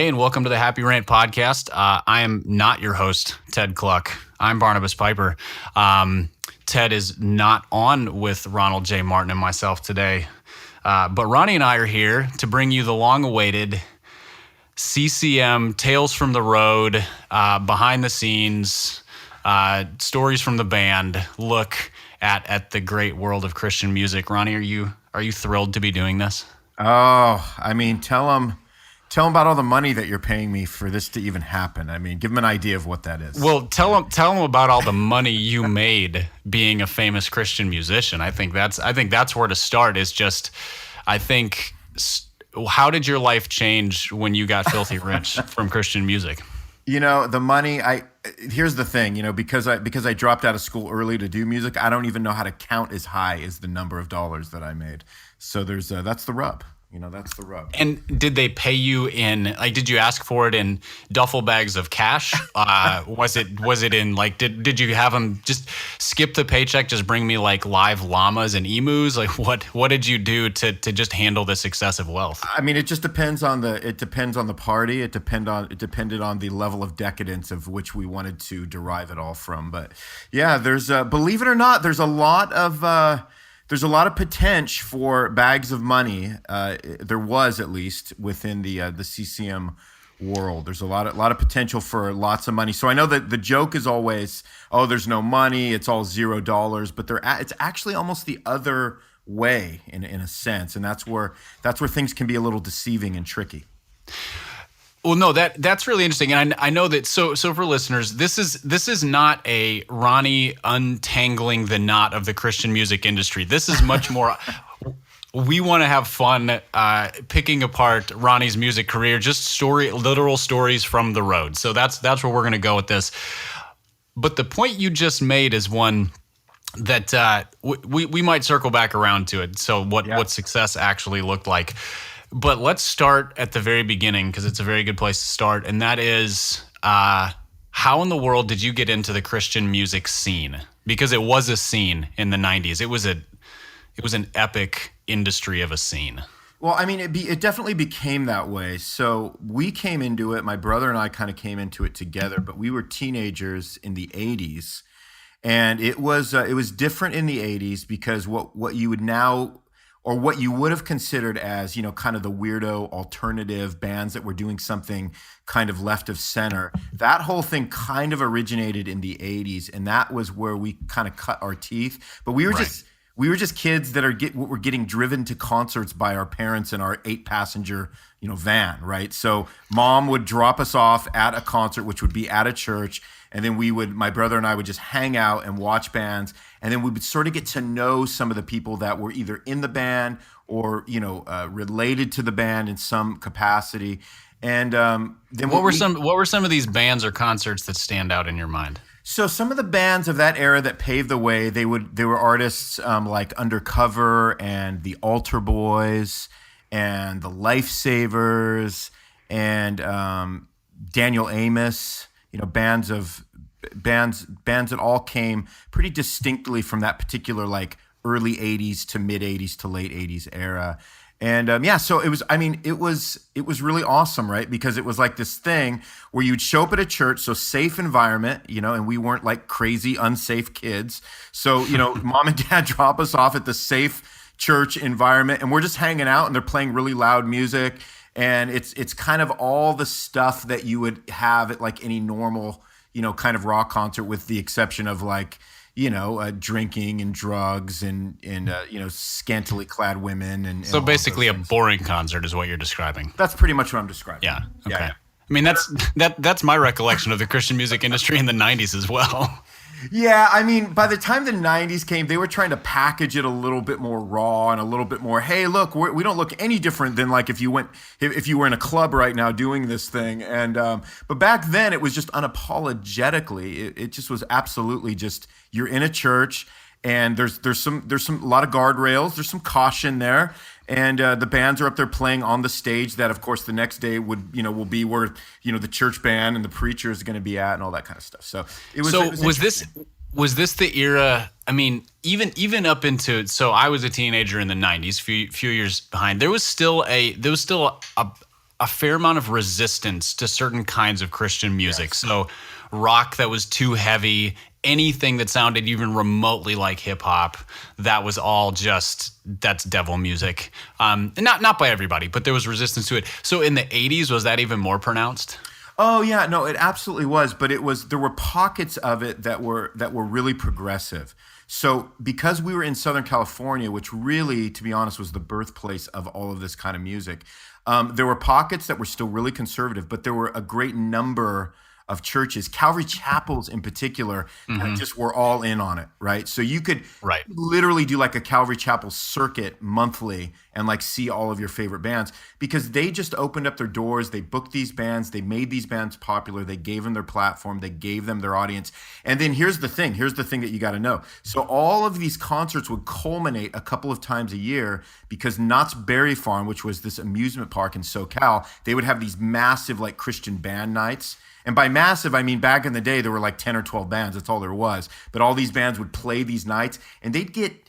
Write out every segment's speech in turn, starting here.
Hey, and welcome to the Happy Rant podcast. I am not your host, Ted Cluck. I'm Barnabas Piper. Ted is not on with Ronald J. Martin and myself today, but Ronnie and I are here to bring you the long-awaited CCM Tales from the Road, behind the scenes, stories from the band, look at the great world of Christian music. Ronnie, are you thrilled to be doing this? Oh, I mean, tell them about all the money that you're paying me for this to even happen. I mean, give them an idea of what that is. Well, tell them about all the money you made being a famous Christian musician. I think that's where to start. Is just, how did your life change when you got filthy rich from Christian music? You know, the money. Here's the thing. You know, because I dropped out of school early to do music, I don't even know how to count as high as the number of dollars that I made. So that's the rub. You know, that's the rub. And did they pay you did you ask for it in duffel bags of cash? Was it in did you have them just skip the paycheck, just bring me like live llamas and emus? Like what did you do to just handle this excessive wealth? I mean, it depends on the party. It depended on the level of decadence of which we wanted to derive it all from. But yeah, believe it or not, there's a lot of potential for bags of money. There was, at least within the CCM world. There's a lot of potential for lots of money. So I know that the joke is always, oh, there's no money, it's all $0. But it's actually almost the other way in a sense, and that's where things can be a little deceiving and tricky. Well, no, that's really interesting, and I know that. So for listeners, this is not a Ronnie untangling the knot of the Christian music industry. This is much more. We want to have fun picking apart Ronnie's music career, just literal stories from the road. So that's where we're going to go with this. But the point you just made is one that we might circle back around to it. So what success actually looked like. But let's start at the very beginning, because it's a very good place to start. And that is, how in the world did you get into the Christian music scene? Because it was a scene in the 90s. It was an epic industry of a scene. Well, I mean, it definitely became that way. So we came into it, my brother and I kind of came into it together, but we were teenagers in the 80s. And it was different in the 80s because what you would now, or what you would have considered as, you know, kind of the weirdo alternative bands that were doing something kind of left of center, that whole thing kind of originated in the 80s, and that was where we kind of cut our teeth. But we were just kids that were getting driven to concerts by our parents in our 8-passenger, you know, van, right? So mom would drop us off at a concert, which would be at a church, and then my brother and I would just hang out and watch bands. And then we would sort of get to know some of the people that were either in the band or, you know, related to the band in some capacity. And then what were some of these bands or concerts that stand out in your mind? So some of the bands of that era that paved the way, they were artists like Undercover and the Altar Boys and the Lifesavers and Daniel Amos. You know, bands that all came pretty distinctly from that particular like early 80s to mid 80s to late 80s era. And so it was really awesome, right? Because it was like this thing where you'd show up at a church, so safe environment, you know, and we weren't like crazy, unsafe kids. So, you know, mom and dad drop us off at the safe church environment, and we're just hanging out, and they're playing really loud music. And it's kind of all the stuff that you would have at like any normal, you know, kind of rock concert, with the exception of like, you know, drinking and drugs and you know, scantily clad women and so basically a boring concert is what you're describing. That's pretty much what I'm describing. Yeah. Okay. Yeah. I mean, that's my recollection of the Christian music industry in the 90s as well. Yeah, I mean, by the time the 90s came, they were trying to package it a little bit more raw and a little bit more, hey, look, we don't look any different than like if you were in a club right now doing this thing. And but back then it was just unapologetically, it just was absolutely just, you're in a church and there's a lot of guardrails, there's some caution there. And the bands are up there playing on the stage that, of course, the next day will be where, you know, the church band and the preacher is going to be at and all that kind of stuff. So was this the era? I mean, even up into, so I was a teenager in the 90s, few years behind. There was still a a fair amount of resistance to certain kinds of Christian music. Yes. So rock that was too heavy, anything that sounded even remotely like hip hop, that was all just that's devil music. And not by everybody, but there was resistance to it. So in the 80s, was that even more pronounced? Oh yeah, no, it absolutely was, but there were pockets of it that were really progressive. So because we were in Southern California, which really, to be honest, was the birthplace of all of this kind of music, there were pockets that were still really conservative, but there were a great number of churches, Calvary chapels in particular, that just were all in on it, right? So you could Right. literally do like a Calvary chapel circuit monthly and like see all of your favorite bands because they just opened up their doors. They booked these bands. They made these bands popular. They gave them their platform. They gave them their audience. And then here's the thing. Here's the thing that you got to know. So all of these concerts would culminate a couple of times a year because Knott's Berry Farm, which was this amusement park in SoCal, they would have these massive like Christian band nights. And by massive, I mean back in the day, there were like 10 or 12 bands. That's all there was. But all these bands would play these nights and they'd get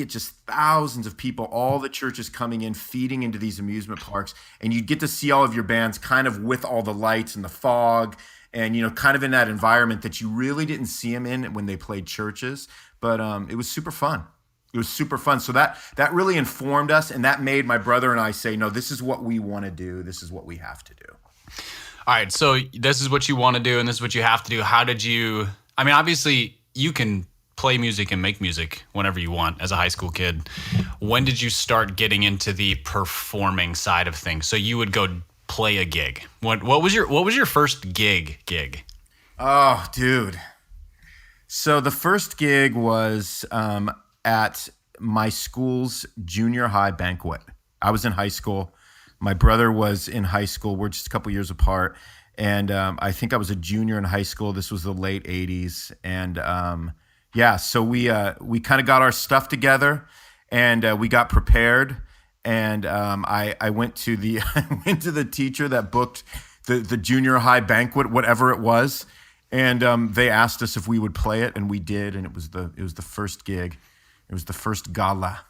just thousands of people, all the churches coming in, feeding into these amusement parks. And you'd get to see all of your bands kind of with all the lights and the fog and, kind of in that environment that you really didn't see them in when they played churches. But it was super fun. It was super fun. So that really informed us. And that made my brother and I say, no, this is what we want to do. This is what we have to do. All right, so this is what you want to do and this is what you have to do. How did you, I mean, obviously you can play music and make music whenever you want as a high school kid. When did you start getting into the performing side of things? So you would go play a gig. What was your first gig? Oh, dude. So the first gig was at my school's junior high banquet. I was in high school. My brother was in high school. We're just a couple years apart. And I think I was a junior in high school. This was the late 80s. And so we kind of got our stuff together and we got prepared. And I went to the I went to the teacher that booked the junior high banquet, whatever it was. And they asked us if we would play it, and we did. And it was the first gig. It was the first gala.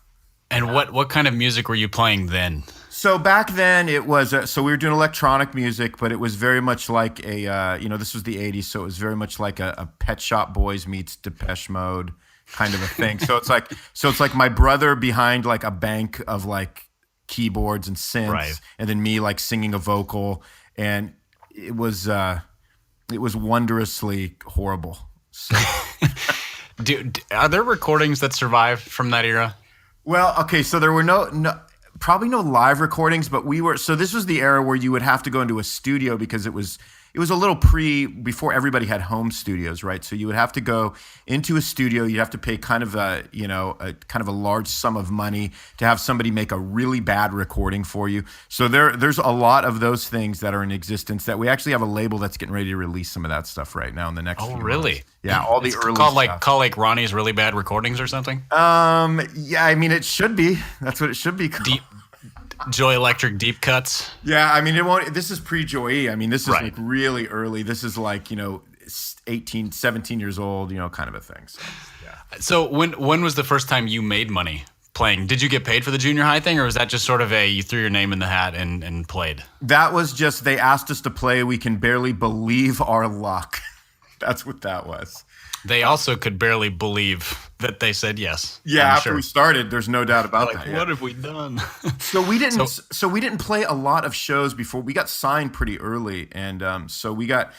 And what kind of music were you playing then? So back then it was, so we were doing electronic music, but it was very much like this was the 80s. So it was very much like a Pet Shop Boys meets Depeche Mode kind of a thing. So it's like my brother behind like a bank of like keyboards and synths, Right. and then me like singing a vocal. And it was wondrously horrible. So. Are there recordings that survive from that era? Well, okay, so there were probably no live recordings, but so this was the era where you would have to go into a studio because it was a little before everybody had home studios, right? So you would have to go into a studio, you'd have to pay kind of a large sum of money to have somebody make a really bad recording for you. So there's a lot of those things that are in existence that we actually have a label that's getting ready to release some of that stuff right now in the next few really? months. Yeah, all the early stuff. Call like Ronnie's Really Bad Recordings or something? Yeah, I mean it should be. That's what it should be called. Joy Electric Deep Cuts. Yeah, I mean it won't. This is pre-Joy. I mean this is Right. like really early. This is like 18, 17 years old. Kind of a thing. So, yeah. So when was the first time you made money playing? Did you get paid for the junior high thing, or was that just sort of you threw your name in the hat and played? That was just they asked us to play. We can barely believe our luck. That's what that was. They also could barely believe that they said yes. Yeah, I'm after sure. we started, there's no doubt about Like, that. Yeah. what have we done? So we didn't. So we didn't play a lot of shows before we got signed pretty early, and so we got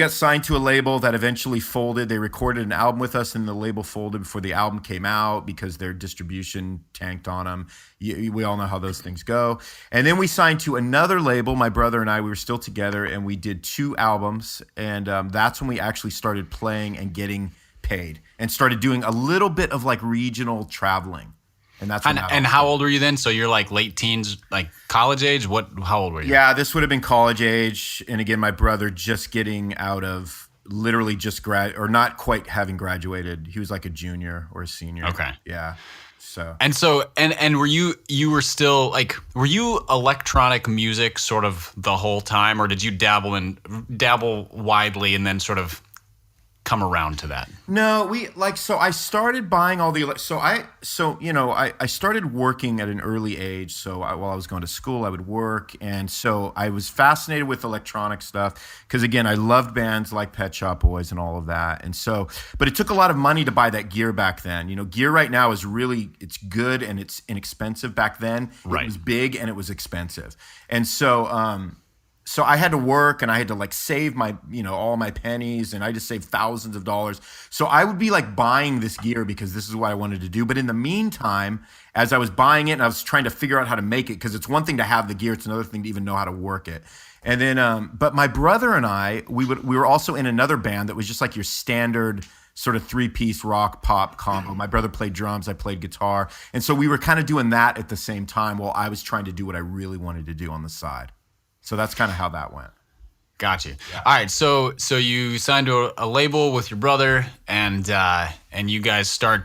signed to a label that eventually folded. They recorded an album with us, and the label folded before the album came out because their distribution tanked on them. We all know how those things go. And then we signed to another label. My brother and I, we were still together, and we did 2 albums, and that's when we actually started playing and getting paid, and started doing a little bit of like regional traveling. And that's when and how old were you then? So you're like late teens, like college age? How old were you? Yeah, this would have been college age. And again, my brother just getting out of literally just or not quite having graduated. He was like a junior or a senior. Okay. Yeah. So and were you were still like, were you electronic music sort of the whole time, or did you dabble widely and then sort of come around to that? No, so I started buying all the I started working at an early age. While I was going to school, I would work, and so I was fascinated with electronic stuff because again, I loved bands like Pet Shop Boys and all of that. And so, but it took a lot of money to buy that gear back then. Gear right now is really it's good and it's inexpensive. Back then, it Right. was big and it was expensive, and so I had to work and I had to like save my, all my pennies, and I just saved thousands of dollars. So I would be like buying this gear because this is what I wanted to do. But in the meantime, as I was buying it and I was trying to figure out how to make it, because it's one thing to have the gear, it's another thing to even know how to work it. And then, but my brother and I, we were also in another band that was just like your standard sort of three-piece rock pop combo. My brother played drums, I played guitar. And so we were kind of doing that at the same time while I was trying to do what I really wanted to do on the side. So that's kind of how that went. Got you. Yeah. All right. So you signed to a label with your brother, and you guys start,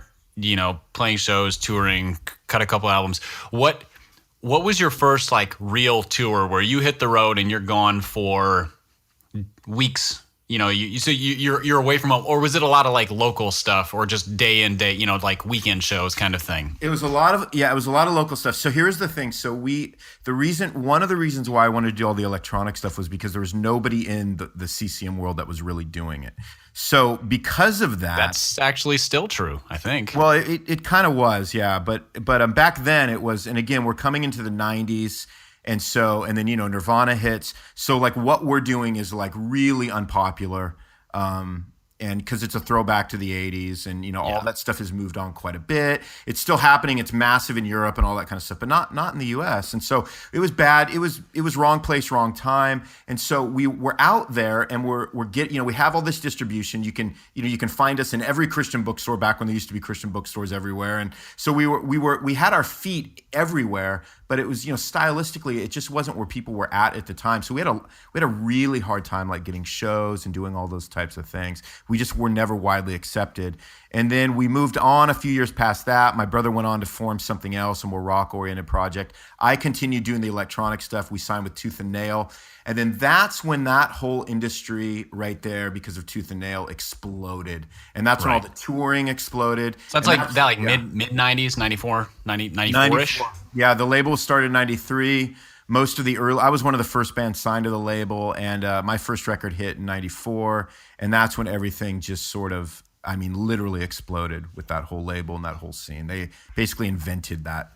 playing shows, touring, cut a couple albums. What was your first like real tour where you hit the road and you're gone for weeks? You're away from home, or was it a lot of like local stuff, or just day in day, like weekend shows kind of thing? It was a lot of local stuff. So here's the thing. So one of the reasons why I wanted to do all the electronic stuff was because there was nobody in the CCM world that was really doing it. So because of that, that's actually still true, I think. Well, it kind of was, yeah. But back then it was, and again, we're coming into the 90s. And then, Nirvana hits. So like what we're doing is like really unpopular. And because it's a throwback to the 80s and, all that stuff has moved on quite a bit. It's still happening. It's massive in Europe and all that kind of stuff, but not in the US. And so it was bad. It was wrong place, wrong time. And so we were out there and we have all this distribution. You can find us in every Christian bookstore back when there used to be Christian bookstores everywhere. And so we had our feet everywhere, but it was, stylistically, it just wasn't where people were at the time. So we had a really hard time like getting shows and doing all those types of things. We just were never widely accepted. And then we moved on a few years past that. My brother went on to form something else, a more rock-oriented project. I continued doing the electronic stuff. We signed with Tooth and Nail. And then that's when that whole industry right there, because of Tooth and Nail, exploded. And that's when all the touring exploded. So that's mid-90s, 94, 94-ish? Yeah, the label started in 93. I was one of the first bands signed to the label, and my first record hit in 94. And that's when everything just sort of, literally exploded with that whole label and that whole scene. They basically invented that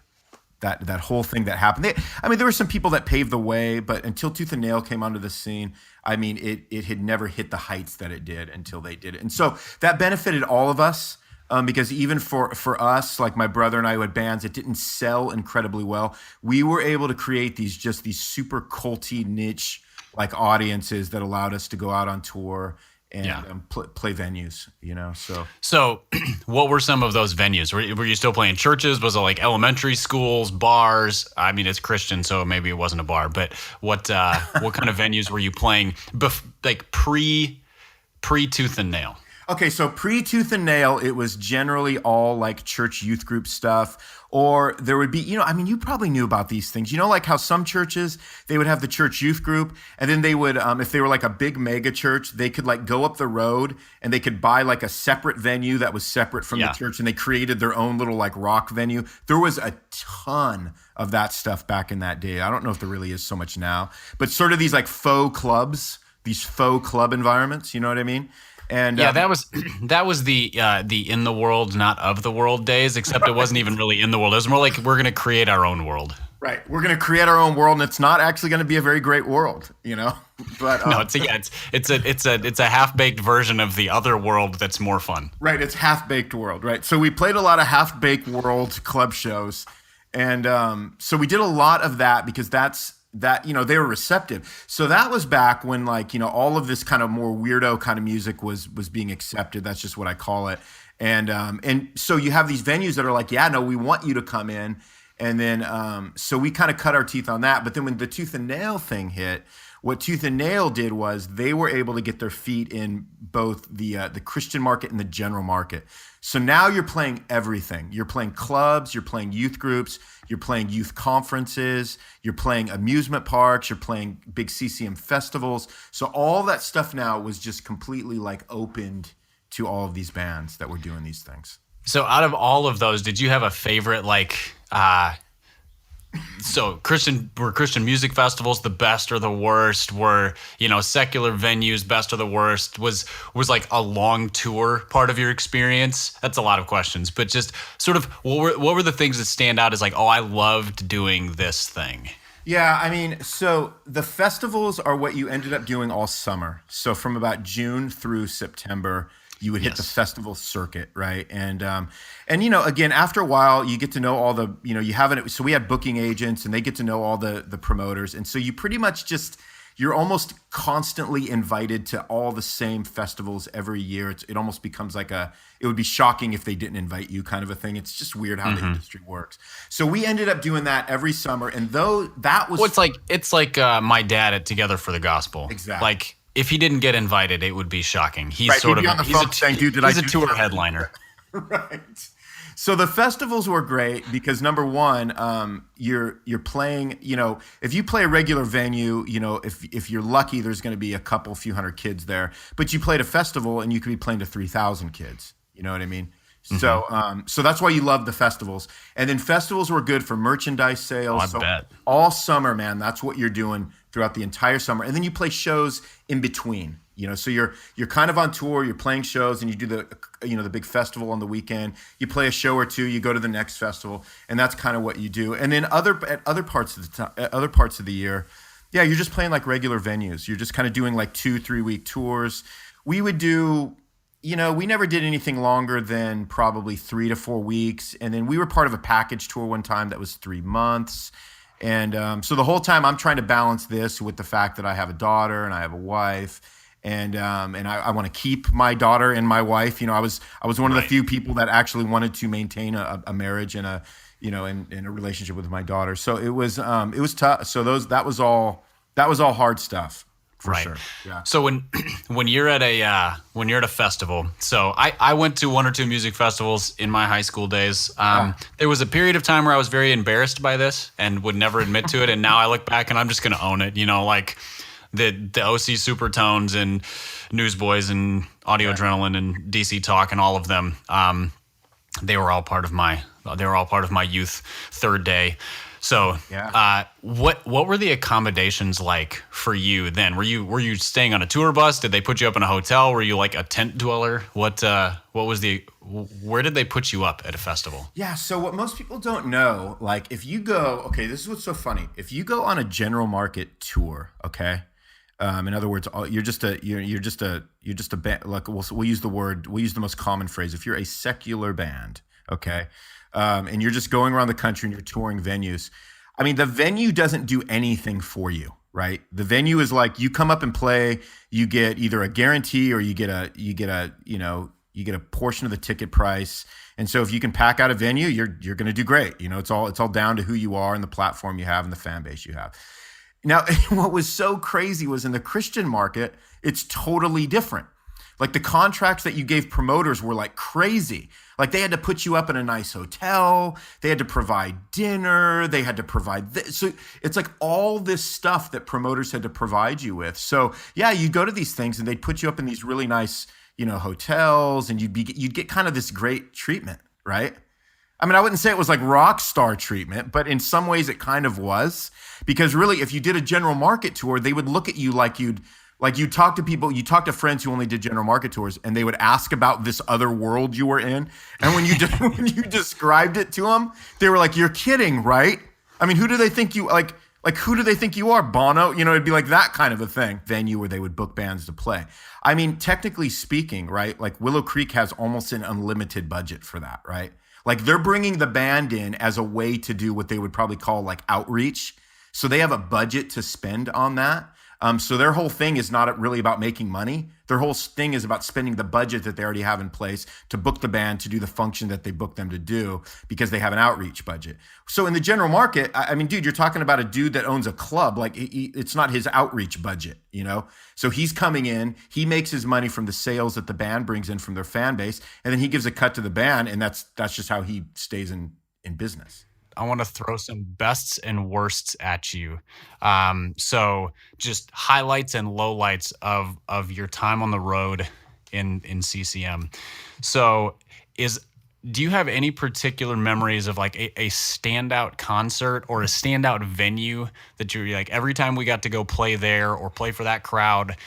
whole thing that happened. There were some people that paved the way, but until Tooth and Nail came onto the scene, it had never hit the heights that it did until they did it. And so that benefited all of us. Because even for us, like my brother and I who had bands, it didn't sell incredibly well. We were able to create these super culty niche like audiences that allowed us to go out on tour and play venues, So what were some of those venues? Were you still playing churches? Was it like elementary schools, bars? It's Christian, so maybe it wasn't a bar. But what kind of venues were you playing? Like pre Tooth and Nail? Okay, so pre-Tooth and Nail, it was generally all like church youth group stuff, or there would be, you probably knew about these things. Like how some churches, they would have the church youth group, and then they would, if they were like a big mega church, they could like go up the road and they could buy like a separate venue that was separate from the church, and they created their own little like rock venue. There was a ton of that stuff back in that day. I don't know if there really is so much now, but sort of these like faux clubs, these faux club environments, you know what I mean? And that was the in the world, not of the world days. Except it wasn't even really in the world. It was more like we're going to create our own world. Right, we're going to create our own world, and it's not actually going to be a very great world, But no, it's a half-baked version of the other world that's more fun. Right, it's half-baked world. Right, so we played a lot of half-baked world club shows, and so we did a lot of that because they were receptive. So that was back when all of this kind of more weirdo kind of music was being accepted. That's just what I call it. And so you have these venues that are like, yeah, no, we want you to come in. And then so we kind of cut our teeth on that. But then when the Tooth and Nail thing hit, what Tooth and Nail did was they were able to get their feet in both the Christian market and the general market. So now you're playing everything. You're playing clubs, you're playing youth groups, you're playing youth conferences, you're playing amusement parks, you're playing big CCM festivals. So all that stuff now was just completely like opened to all of these bands that were doing these things. So out of all of those, did you have a favorite so Christian music festivals the best or the worst? Were, secular venues best or the worst? Was like a long tour part of your experience? That's a lot of questions, but just sort of what were the things that stand out as like, oh, I loved doing this thing? Yeah, I mean, so the festivals are what you ended up doing all summer. So from about June through September, you would hit the Yes. festival circuit, right? And again, after a while, you get to know all the, you have it. So we had booking agents, and they get to know all the promoters, and so you pretty much just you're almost constantly invited to all the same festivals every year. It almost becomes like it would be shocking if they didn't invite you kind of a thing. It's just weird how the industry works. So we ended up doing that every summer. And though that was Well, it's like my dad at Together for the Gospel. exactly Like if he didn't get invited, it would be shocking. He's right, he'd sort of be on the he's a phone saying, dude, did I he's a do tour something? headliner. Right. So the festivals were great because number one, you're playing. If you play a regular venue, if you're lucky, there's going to be a couple, few hundred kids there. But you played a festival, and you could be playing to 3,000 kids. You know what I mean? So that's why you love the festivals. And then festivals were good for merchandise Oh, I sales. So bet. all summer, man, that's what you're doing throughout the entire summer. And then you play shows in between. So you're kind of on tour, you're playing shows, and you do the big festival on the weekend. You play a show or two, you go to the next festival, and that's kind of what you do. And then other parts of the time, other parts of the year, yeah, you're just playing like regular venues. You're just kind of doing like 2-3 week tours. We would do, we never did anything longer than probably 3 to 4 weeks, and then we were part of a package tour one time that was 3 months. And so the whole time I'm trying to balance this with the fact that I have a daughter and I have a wife, and I want to keep my daughter and my wife. I was one of the Right. few people that actually wanted to maintain a marriage and and a relationship with my daughter. So it was tough. So that was all hard stuff for Right. sure. Yeah. So when you're at a festival, so I went to one or two music festivals in my high school days. Ah, There was a period of time where I was very embarrassed by this and would never admit to it, and now I look back and I'm just gonna own it. Like the OC Supertones and Newsboys and Audio right. Adrenaline and DC Talk and all of them. They were all part of my youth third day. So, Yeah. what were the accommodations like for you then? Were you staying on a tour bus? Did they put you up in a hotel? Were you like a tent dweller? Where did they put you up at a festival? Yeah, so what most people don't know, like if you go, okay, this is what's so funny. If you go on a general market tour, okay, in other words, you're just a band. Like we'll use the most common phrase. If you're a secular band, okay, and you're just going around the country and you're touring venues, I mean, the venue doesn't do anything for you, right? The venue is like you come up and play, you get either a guarantee or you get a portion of the ticket price. And so if you can pack out a venue, you're going to do great. It's all down to who you are and the platform you have and the fan base you have. Now, what was so crazy was in the Christian market, it's totally different. Like the contracts that you gave promoters were like crazy. Like they had to put you up in a nice hotel, they had to provide dinner, they had to provide this. So it's like all this stuff that promoters had to provide you with. So yeah, you go to these things and they'd put you up in these really nice, hotels, and you'd get kind of this great treatment, right? I mean, I wouldn't say it was like rock star treatment, but in some ways it kind of was. Because really, if you did a general market tour, they would look at you like you'd talk to people, you talk to friends who only did general market tours, and they would ask about this other world you were in. And when you when you described it to them, they were like, "You're kidding, right? I mean, who do they think you like? Like who do they think you are, Bono?" It'd be like that kind of a thing. Venue where they would book bands to play. I mean, technically speaking, right? Like Willow Creek has almost an unlimited budget for that, right? Like they're bringing the band in as a way to do what they would probably call like outreach. So they have a budget to spend on that. So their whole thing is not really about making money. Their whole thing is about spending the budget that they already have in place to book the band to do the function that they booked them to do because they have an outreach budget. So in the general market, I mean, dude, you're talking about a dude that owns a club. Like it's not his outreach budget. So he's coming in, he makes his money from the sales that the band brings in from their fan base, and then he gives a cut to the band, and that's just how he stays in business. I want to throw some bests and worsts at you. So just highlights and lowlights of your time on the road in CCM. So is do you have any particular memories of like a standout concert or a standout venue that you're like every time we got to go play there or play for that crowd,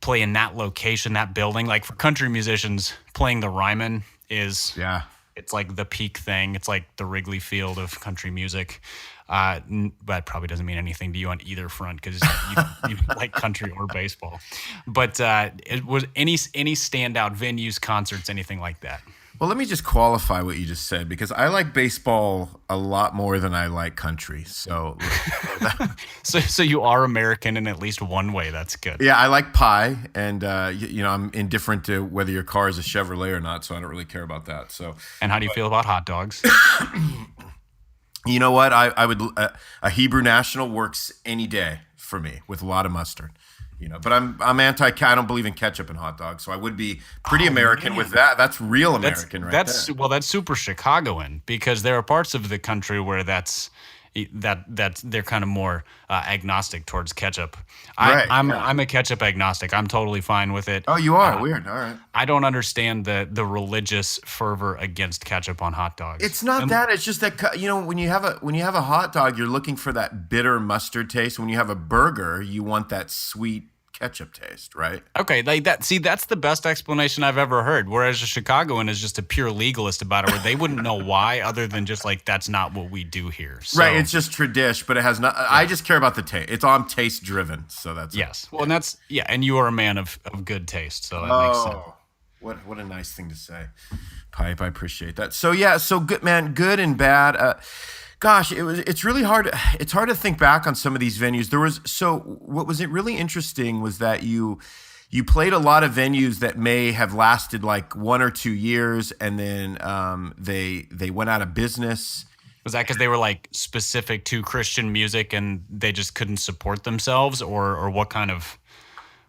play in that location, that building? Like for country musicians, playing the Ryman is Yeah. it's like the peak thing. It's like the Wrigley Field of country music. That probably doesn't mean anything to you on either front because you don't like country or baseball. But it was any standout venues, concerts, anything like that. Well, let me just qualify what you just said because I like baseball a lot more than I like country. So, So you are American in at least one way. That's good. yeah, I like pie, and I'm indifferent to whether your car is a Chevrolet or not, so I don't really care about that. So, And how do you feel about hot dogs? you know what? I would a Hebrew National works any day for me with a lot of mustard. But I'm anti. I don't believe in ketchup and hot dogs, so I would be pretty American with that. That's real American, That's there. well, that's super Chicagoan because there are parts of the country where that's they're kind of more agnostic towards ketchup. Right, I'm a ketchup agnostic. I'm totally fine with it. Oh, you are weird. All right. I don't understand the religious fervor against ketchup on hot dogs. It's not that. It's just that when you have a hot dog, you're looking for that bitter mustard taste. When you have a burger, you want that sweet ketchup taste, right? Okay, like that. See, that's the best explanation I've ever heard. Whereas a Chicagoan is just a pure legalist about it, where they wouldn't know why, other than just like that's not what we do here. So, Right. It's just tradition, but it has not. I just care about the taste. It's all taste driven, so that's yes. Well, and that's and you are a man of good taste, so that makes sense. What a nice thing to say, Pipe. I appreciate that. So yeah, so good, man. Good and bad. Gosh, it's really hard. It's hard to think back on some of these venues. What was it really interesting was that you played a lot of venues that may have lasted like 1 or 2 years, and then they went out of business. Was that because they were like specific to Christian music and they just couldn't support themselves, or what kind of?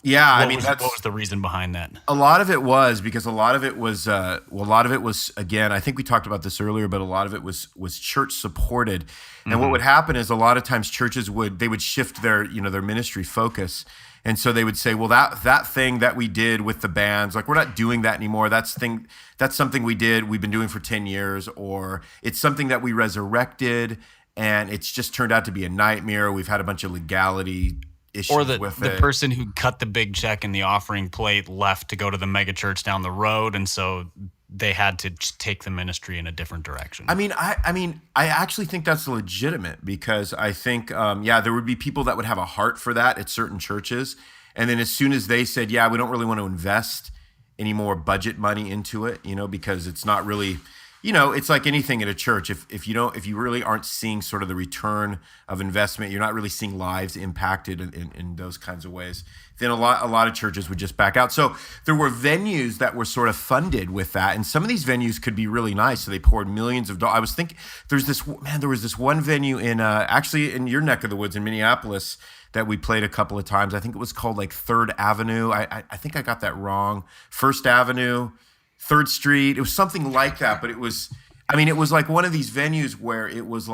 Yeah, what was the reason behind that? A lot of it was because a lot of it was again, I think we talked about this earlier, but a lot of it was church supported. And what would happen is a lot of times churches would shift their ministry focus. And so they would say, well, that thing that we did with the bands, like we're not doing that anymore. That's something we've been doing for 10 years, or it's something that we resurrected and it's just turned out to be a nightmare. We've had a bunch of legality issues or the with it. person who cut the big check in the offering plate left to go to the mega church down the road, and so they had to take the ministry in a different direction. I actually think that's legitimate because I think there would be people that would have a heart for that at certain churches, and then as soon as they said, we don't really want to invest any more budget money into it, because it's not really. It's like anything at a church. If you really aren't seeing sort of the return of investment, you're not really seeing lives impacted in those kinds of ways, then a lot of churches would just back out. So there were venues that were sort of funded with that, and some of these venues could be really nice. So they poured millions of dollars. I was thinking there was this one venue in actually in your neck of the woods in Minneapolis that we played a couple of times. I think it was called like Third Avenue. I think I got that wrong. First Avenue. Third Street, it was something like that, but it was like one of these venues where it was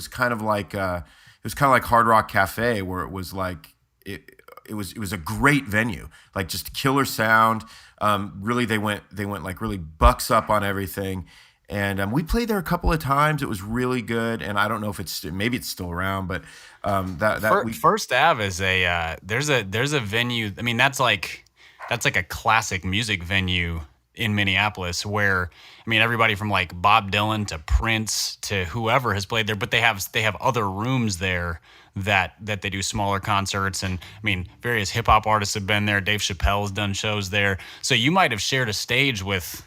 kind of like Hard Rock Cafe, where it was like it was a great venue, like just killer sound. Really, they went like really bucks up on everything, and we played there a couple of times. It was really good, and I don't know if maybe it's still around, but First Ave is there's a venue. I mean, that's like a classic music venue in Minneapolis, where everybody from like Bob Dylan to Prince to whoever has played there, but they have other rooms there that they do smaller concerts, and various hip hop artists have been there. Dave Chappelle's done shows there, so you might have shared a stage with.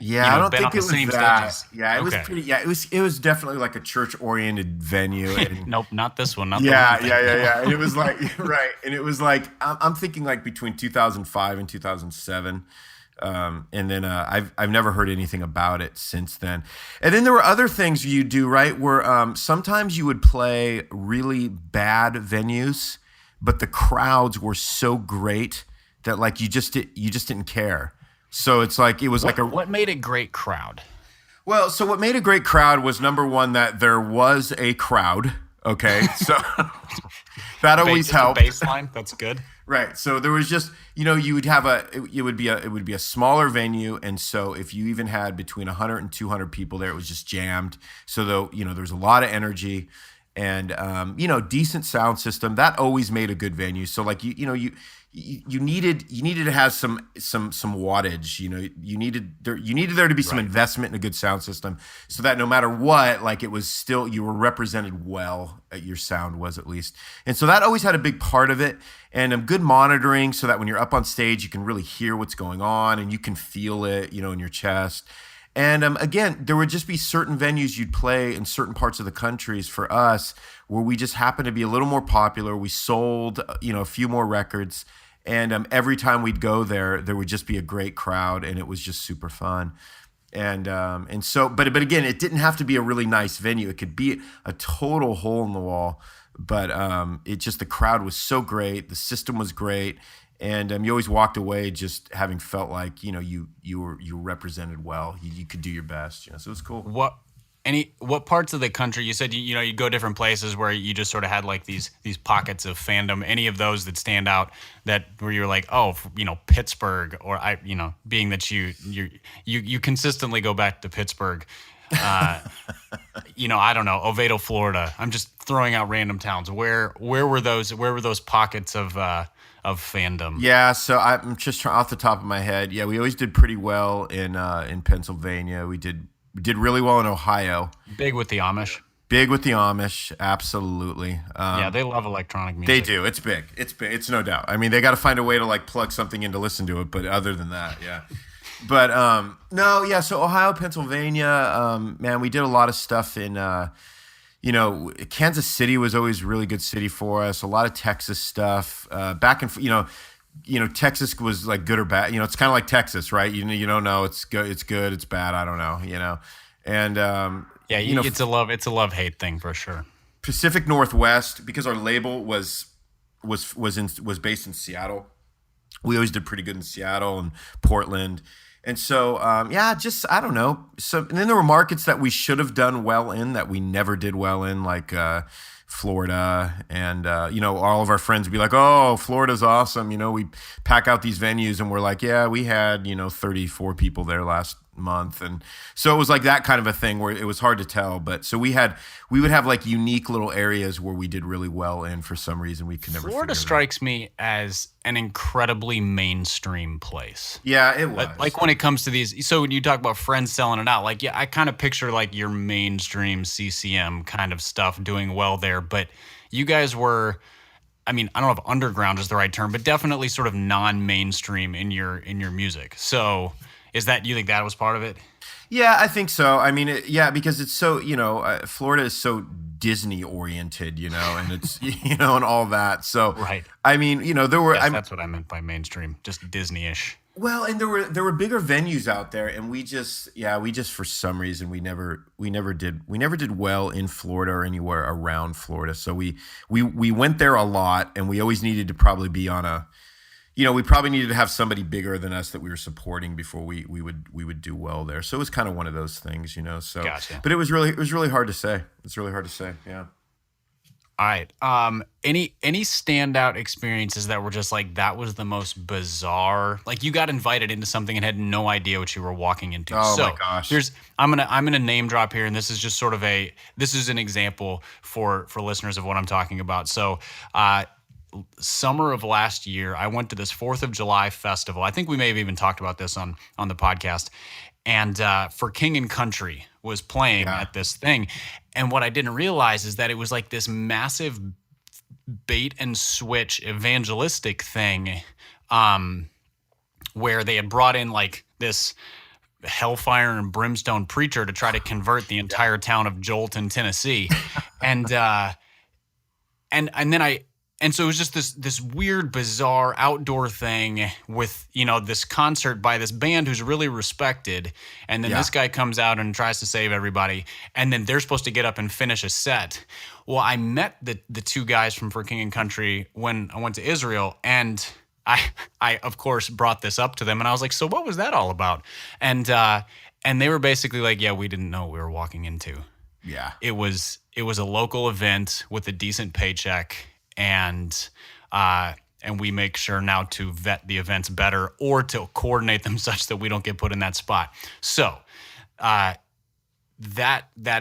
Yeah, I don't think it was that. Stages. Yeah, it was pretty. Yeah, it was definitely like a church oriented venue. And, nope, not this one. Yeah. And it was like right, and it was like I'm thinking like between 2005 and 2007. And then I've never heard anything about it since then. And then there were other things you do, right? Where sometimes you would play really bad venues, but the crowds were so great that like you just didn't care. So it's like it was what made a great crowd? Well, so what made a great crowd was number one that there was a crowd. Okay, so that always helped. Baseline, that's good. Right. So there was just, you would have it would be a smaller venue, and so if you even had between 100 and 200 people there, it was just jammed. So though, there's a lot of energy, and decent sound system. That always made a good venue. So like you needed to have some wattage. You needed there to be some Right. investment in a good sound system, so that no matter what, like, it was still, you were represented well. Your sound was, at least, and so that always had a big part of it. And good monitoring, so that when you're up on stage, you can really hear what's going on and you can feel it, in your chest. And again, there would just be certain venues you'd play in certain parts of the countries for us where we just happened to be a little more popular. We sold, a few more records. And every time we'd go there, there would just be a great crowd, and it was just super fun. And so, but again, it didn't have to be a really nice venue. It could be a total hole in the wall. But it just, the crowd was so great, the system was great, and you always walked away just having felt like you were represented well. You could do your best. So it was cool. What parts of the country, you said you go different places where you just sort of had like these pockets of fandom? Any of those that stand out, that where you're like, oh, Pittsburgh, or being that you consistently go back to Pittsburgh, I don't know, Oviedo, Florida. I'm just throwing out random towns. Where were those pockets of fandom? Yeah, so I'm just off the top of my head. Yeah, we always did pretty well in Pennsylvania. We did really well in Ohio. Big with the Amish. Big with the Amish, absolutely. Yeah, they love electronic music. They do. It's big. It's big. It's no doubt. I mean, they got to find a way to like plug something in to listen to it. But other than that, yeah. But no, yeah. So Ohio, Pennsylvania, man, we did a lot of stuff in. Kansas City was always a really good city for us. A lot of Texas stuff. Back and Texas was like good or bad. It's kind of like Texas, right? You don't know. It's good. It's good. It's bad. I don't know. And yeah, it's a love hate thing for sure. Pacific Northwest, because our label was based in Seattle. We always did pretty good in Seattle and Portland. And so, just, I don't know. So, and then there were markets that we should have done well in that we never did well in, like Florida. And, all of our friends would be like, oh, Florida's awesome. We pack out these venues, and we're like, yeah, we had, 34 people there last month. And so it was like that kind of a thing where it was hard to tell. But so we would have like unique little areas where we did really well in. For some reason, we could never Florida figure it out. strikes me as an incredibly mainstream place. Yeah, it was. Like when it comes to these, so when you talk about friends selling it out, like, yeah, I kind of picture like your mainstream CCM kind of stuff doing well there. But you guys were, I mean, I don't know if underground is the right term, but definitely sort of non-mainstream in your music. So you think that was part of it? Yeah, I think so. I mean, because it's so, Florida is so Disney oriented, and it's, and all that. So, right. I mean, there were, yes, that's what I meant by mainstream, just Disney-ish. Well, and there were bigger venues out there, and we just for some reason we never did well in Florida or anywhere around Florida. So we went there a lot, and we always needed to probably be on a, we probably needed to have somebody bigger than us that we were supporting before we would do well there. So it was kind of one of those things, So, gotcha. But it was really hard to say. It's really hard to say. Yeah. All right. Any standout experiences that were just like, that was the most bizarre? Like, you got invited into something and had no idea what you were walking into. Oh my gosh. I'm gonna name drop here, and this is just sort of this is an example for listeners of what I'm talking about. So, summer of last year, I went to this 4th of July festival. I think we may have even talked about this on the podcast. And For King and Country was playing at this thing. And what I didn't realize is that it was like this massive bait and switch evangelistic thing, where they had brought in like this hellfire and brimstone preacher to try to convert the entire town of Jolton, Tennessee. And so it was just this weird, bizarre outdoor thing with, this concert by this band who's really respected. And then this guy comes out and tries to save everybody. And then they're supposed to get up and finish a set. Well, I met the two guys from For King and Country when I went to Israel. And I of course brought this up to them. And I was like, so what was that all about? And they were basically like, yeah, we didn't know what we were walking into. Yeah. It was a local event with a decent paycheck. And and we make sure now to vet the events better or to coordinate them such that we don't get put in that spot. So that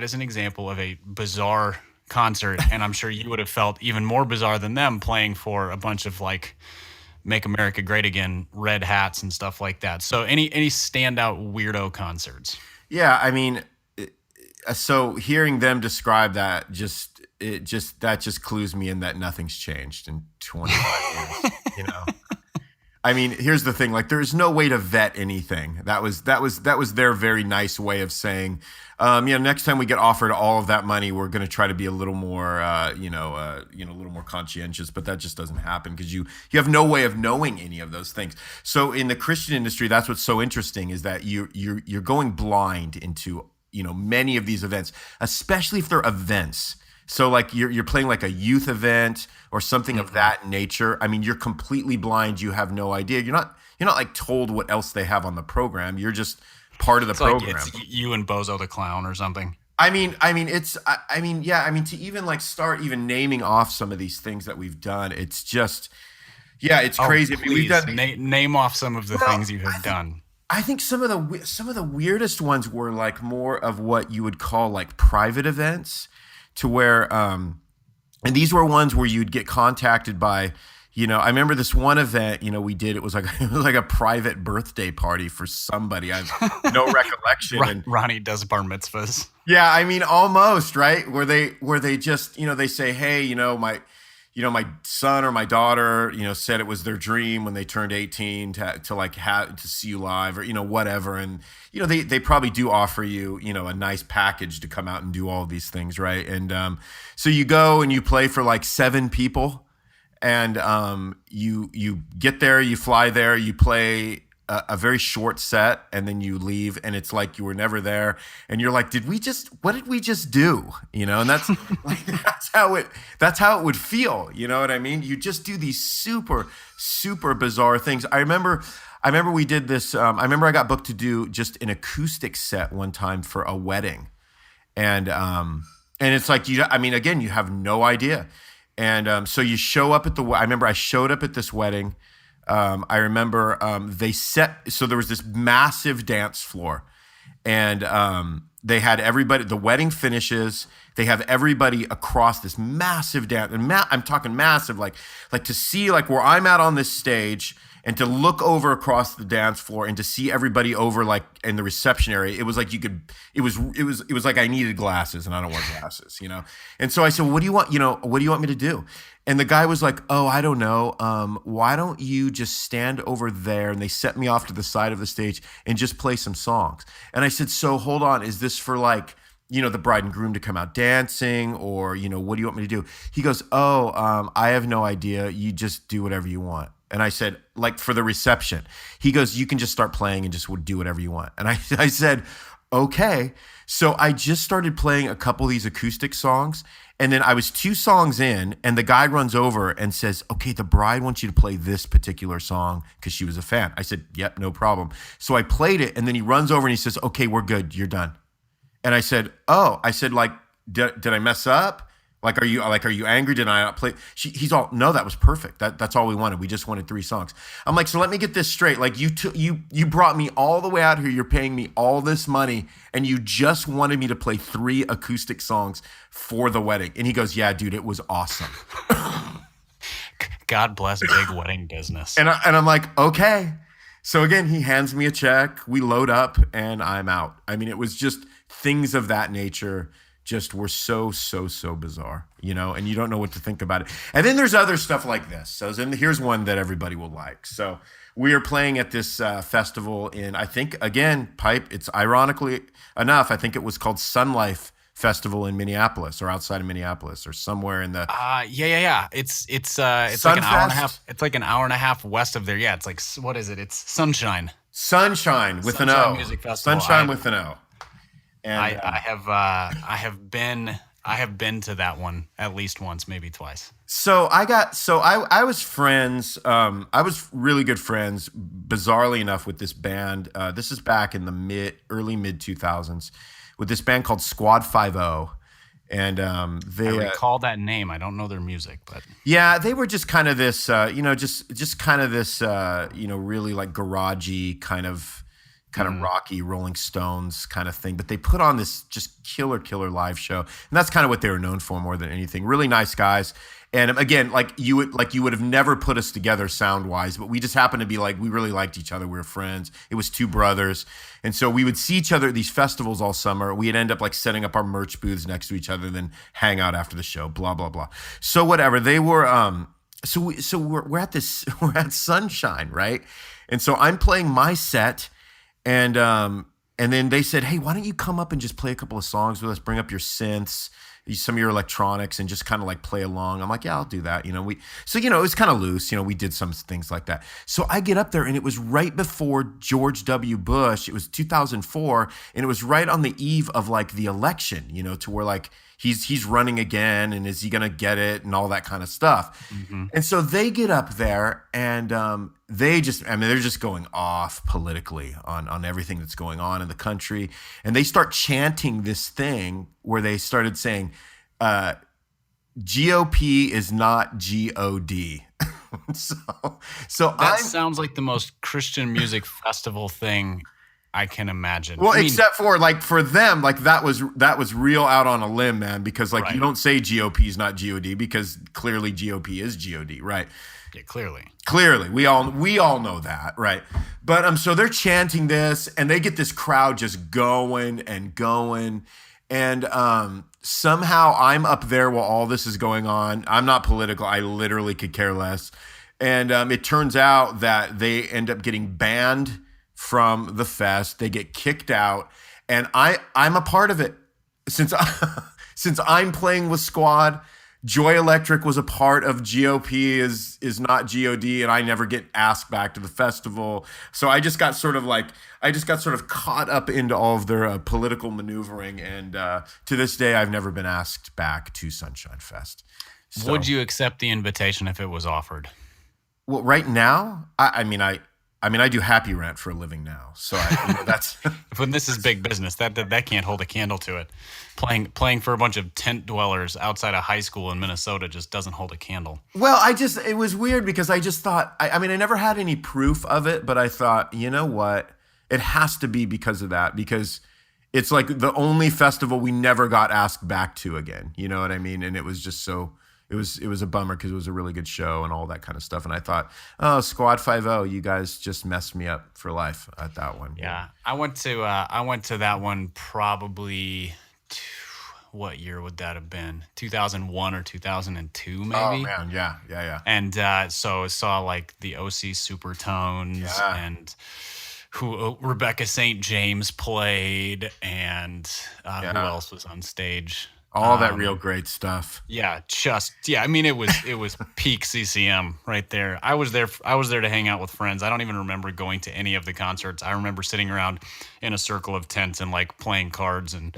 is an example of a bizarre concert, and I'm sure you would have felt even more bizarre than them playing for a bunch of like Make America Great Again red hats and stuff like that. So any standout weirdo concerts? Yeah, I mean, so hearing them describe that just clues me in that nothing's changed in 25 years. I mean, here's the thing: like, there's no way to vet anything. That was their very nice way of saying, next time we get offered all of that money, we're going to try to be a little more, a little more conscientious. But that just doesn't happen because you have no way of knowing any of those things. So in the Christian industry, that's what's so interesting is that you're going blind into many of these events, especially if they're events. So like you're playing like a youth event or something of that nature. I mean, you're completely blind. You have no idea. You're not like told what else they have on the program. You're just part of the program. Like it's you and Bozo the Clown or something. To even like start even naming off some of these things that we've done, it's just, yeah, it's crazy. Please, we've done, name off some of the things you have done. I think some of the weirdest ones were like more of what you would call like private events. To where, and these were ones where you'd get contacted by, I remember this one event, we did, it was like a private birthday party for somebody. I have no recollection. And Ronnie does bar mitzvahs. Yeah, I mean, almost, right? Where they just, they say, hey, my son or my daughter, said it was their dream when they turned 18 to see you live or, whatever. And, they probably do offer you, a nice package to come out and do all of these things. Right. And, so you go and you play for like 7 people and, you get there, you fly there, you play a very short set and then you leave and it's like you were never there and you're like, what did we just do? And that's like, that's how it would feel. You know what I mean? You just do these super, super bizarre things. I remember we did this. I remember I got booked to do just an acoustic set one time for a wedding. And it's like, again, you have no idea. And, so you show up I remember I showed up at this wedding. I remember so there was this massive dance floor and they had everybody, the wedding finishes, they have everybody across this massive dance. And I'm talking massive, like to see like where I'm at on this stage and to look over across the dance floor and to see everybody over like in the reception area. It was like it was like I needed glasses and I don't wear glasses, And so I said, what do you want me to do? And the guy was like, oh, I don't know. Why don't you just stand over there? And they set me off to the side of the stage and just play some songs. And I said, so hold on. Is this for like, the bride and groom to come out dancing or, what do you want me to do? He goes, oh, I have no idea. You just do whatever you want. And I said, like for the reception, he goes, you can just start playing and just do whatever you want. And I said, okay. So I just started playing a couple of these acoustic songs. And then I was 2 songs in and the guy runs over and says, okay, the bride wants you to play this particular song because she was a fan. I said, yep, no problem. So I played it and then he runs over and he says, okay, we're good. You're done. And I said, like, did I mess up? Like, are you angry? Did I not play? He's all, no, that was perfect. That's all we wanted. We just wanted 3 songs. I'm like, so let me get this straight. Like you brought me all the way out here. You're paying me all this money and you just wanted me to play 3 acoustic songs for the wedding. And he goes, yeah, dude, it was awesome. God bless big wedding business. And I'm like, okay. So again, he hands me a check. We load up and I'm out. I mean, it was just things of that nature just were so bizarre, and you don't know what to think about it. And then there's other stuff like this. So here's one that everybody will like. So we are playing at this festival in, I think, again, Pipe. It's ironically enough, I think it was called Sun Life Festival in Minneapolis or outside of Minneapolis or somewhere in the. Yeah. It's like an hour and a half. It's like an hour and a half west of there. Yeah. It's like, what is it? It's Sunshine. Sunshine with an O. Music Festival. Sunshine with an O. And I have been to that one at least once, maybe twice. So I was friends. I was really good friends, bizarrely enough, with this band. This is back in the early mid 2000s, with this band called Squad 50. And I they recall that name. I don't know their music, but yeah, they were just kind of this, just kind of this, really like garagey kind of rocky Rolling Stones kind of thing. But they put on this just killer live show, and that's kind of what they were known for more than anything. Really nice guys, and again, you would have never put us together sound wise, but we just happened to be like we really liked each other. We were friends. It was two brothers, and so we would see each other at these festivals all summer. We'd end up like setting up our merch booths next to each other, then hang out after the show. Blah blah blah. So whatever they were. We're at this we're at Sunshine, right? And so I'm playing my set, and then they said, "Hey, why don't you come up and just play a couple of songs with us? Bring up your synths, some of your electronics, and just kind of like play along." I'm like, "Yeah, I'll do that." It was kind of loose. We did some things like that. So I get up there, and it was right before George W. Bush. It was 2004, and it was right on the eve of like the election. To where like he's running again, and is he gonna get it, and all that kind of stuff. And so they get up there, and they're just going off politically on everything that's going on in the country, and they start chanting this thing where they started saying, "GOP is not God." so that sounds like the most Christian music festival thing I can imagine. Well, except for like for them, like that was real out on a limb, man, because like Right. you don't say GOP is not God because clearly GOP is God, right? Yeah, clearly. Clearly, we all know that, right? But so they're chanting this, and they get this crowd just going and going, and somehow I'm up there while all this is going on. I'm not political. I literally could care less, and it turns out that they end up getting banned from the fest. They get kicked out, and I'm a part of it since since I'm playing with Squad. Joy Electric was a part of GOP is not God, and I never get asked back to the festival. So I just got sort of caught up into all of their political maneuvering, and to this day I've never been asked back to Sunshine Fest. So, Would you accept the invitation if it was offered? well, right now, I do Happy Rant for a living now, so that's. When this is big business, that can't hold a candle to it. Playing for a bunch of tent dwellers outside a high school in Minnesota just doesn't hold a candle. Well, it was weird because I just thought, I never had any proof of it, but I thought, you know what? It has to be because of that, because it's like the only festival we never got asked back to again. You know what I mean? And it was just so. It was a bummer because it was a really good show and all that kind of stuff. And I thought, oh, Squad 5-0, you guys just messed me up for life at that one. Yeah, I went to that one probably. What year would that have been? 2001 or 2002, maybe. Oh man, yeah. And so I saw like the OC Supertones and who Rebecca St. James played, and who else was on stage? All that real great stuff. Yeah, I mean, it was peak CCM right there. I was there to hang out with friends. I don't even remember going to any of the concerts. I remember sitting around in a circle of tents and like playing cards and.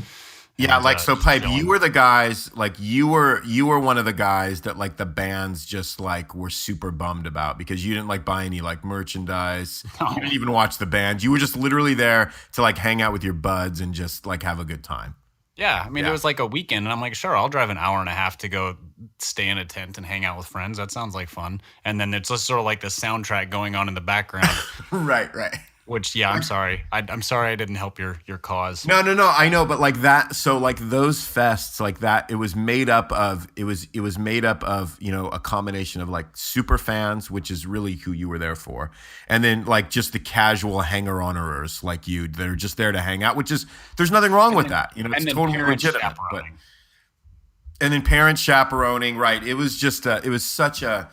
Yeah, like so, Pipe. chilling. You were the guys. Like you were one of the guys that like the bands just like were super bummed about because you didn't like buy any like merchandise. No. You didn't even watch the band. You were just literally there to like hang out with your buds and just like have a good time. Yeah, I mean, it was like a weekend, and I'm like, sure, I'll drive an hour and a half to go stay in a tent and hang out with friends. That sounds like fun. And then it's just sort of like the soundtrack going on in the background. Right. Which, yeah, I'm sorry. I'm sorry I didn't help your cause. No, I know, but like that. So like those fests, like that, it was made up of a combination of like super fans, which is really who you were there for, and then like just the casual hanger-oners like you that are just there to hang out, which is there's nothing wrong with that. It's totally legitimate. And then parents chaperoning, right? It was just it was such a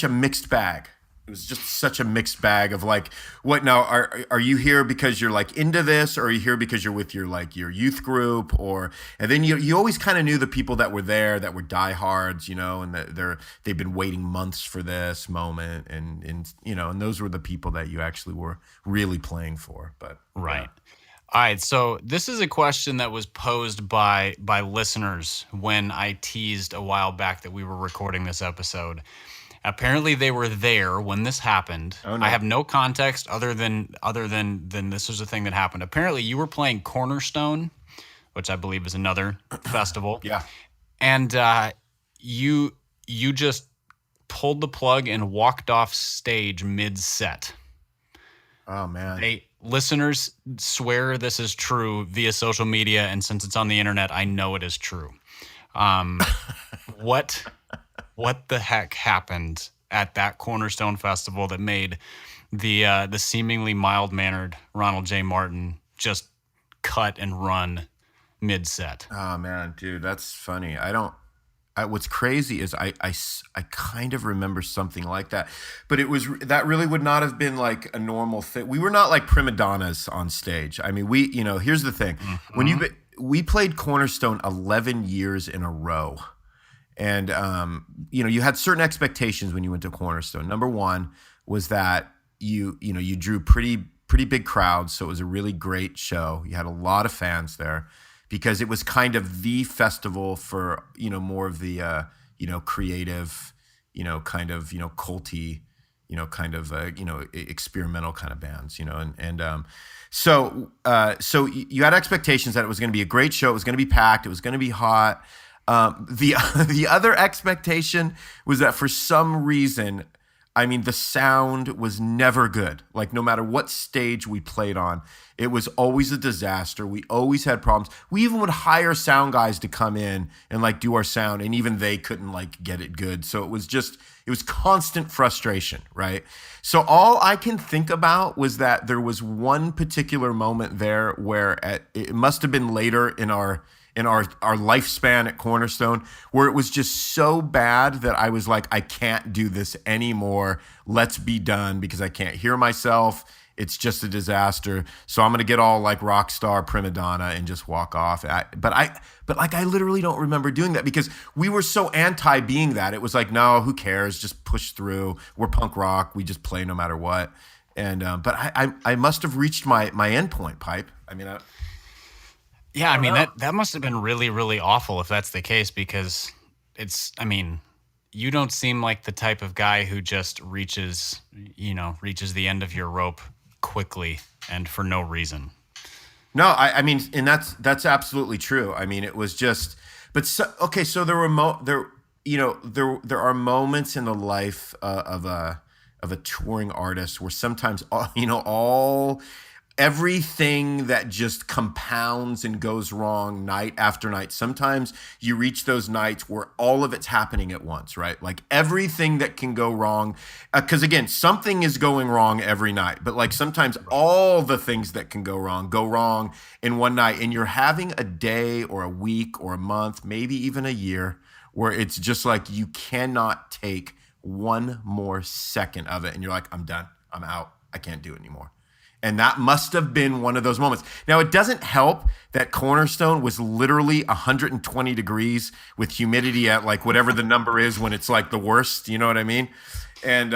mixed bag. It was just such a mixed bag of like, what now? Are you here because you're like into this, or are you here because you're with your youth group, and then you always kind of knew the people that were there that were diehards, and that they've been waiting months for this moment, and those were the people that you actually were really playing for. But right. All right, so this is a question that was posed by listeners when I teased a while back that we were recording this episode. Apparently, they were there when this happened. Oh, no. I have no context other than this was a thing that happened. Apparently, you were playing Cornerstone which I believe is another festival. Yeah. And you you just pulled the plug and walked off stage mid-set. Oh man. They listeners swear this is true via social media, and since it's on the internet, I know it is true. What what the heck happened at that Cornerstone Festival that made the seemingly mild mannered Ronald J. Martin just cut and run mid set? Oh man, dude, that's funny. I don't. What's crazy is I kind of remember something like that, but it was that really would not have been like a normal thing. We were not like prima donnas on stage. I mean, here's the thing: when we played Cornerstone 11 years in a row, and you had certain expectations when you went to Cornerstone. Number one was that you drew pretty big crowds, so it was a really great show. You had a lot of fans there because it was kind of the festival for more of the creative, kind of culty, kind of experimental kind of bands, so you had expectations that it was going to be a great show, it was going to be packed, it was going to be hot. The other expectation was that for some reason, I mean, the sound was never good. Like, no matter what stage we played on, it was always a disaster. We always had problems. We even would hire sound guys to come in and like do our sound, and even they couldn't like get it good. So it was constant frustration, right? So all I can think about was that there was one particular moment there where it must have been later in our lifespan at Cornerstone, where it was just so bad that I was like, I can't do this anymore. Let's be done, because I can't hear myself. It's just a disaster. So I'm gonna get all like rock star prima donna and just walk off. But I literally don't remember doing that because we were so anti being that. It was like, no, who cares? Just push through. We're punk rock. We just play no matter what. And but I must have reached my endpoint, Pipe. I mean. Yeah, I mean that must have been really, really awful if that's the case, because you don't seem like the type of guy who just reaches the end of your rope quickly and for no reason. No, I mean, and that's absolutely true. I mean, it was just, but okay, so there were there are moments in the life of a touring artist where sometimes all everything that just compounds and goes wrong night after night. Sometimes you reach those nights where all of it's happening at once, right? Like everything that can go wrong. Because again, something is going wrong every night, but like sometimes all the things that can go wrong in one night. And you're having a day or a week or a month, maybe even a year, where it's just like you cannot take one more second of it. And you're like, I'm done. I'm out. I can't do it anymore. And that must have been one of those moments. Now, it doesn't help that Cornerstone was literally 120 degrees with humidity at like whatever the number is when it's like the worst. You know what I mean? And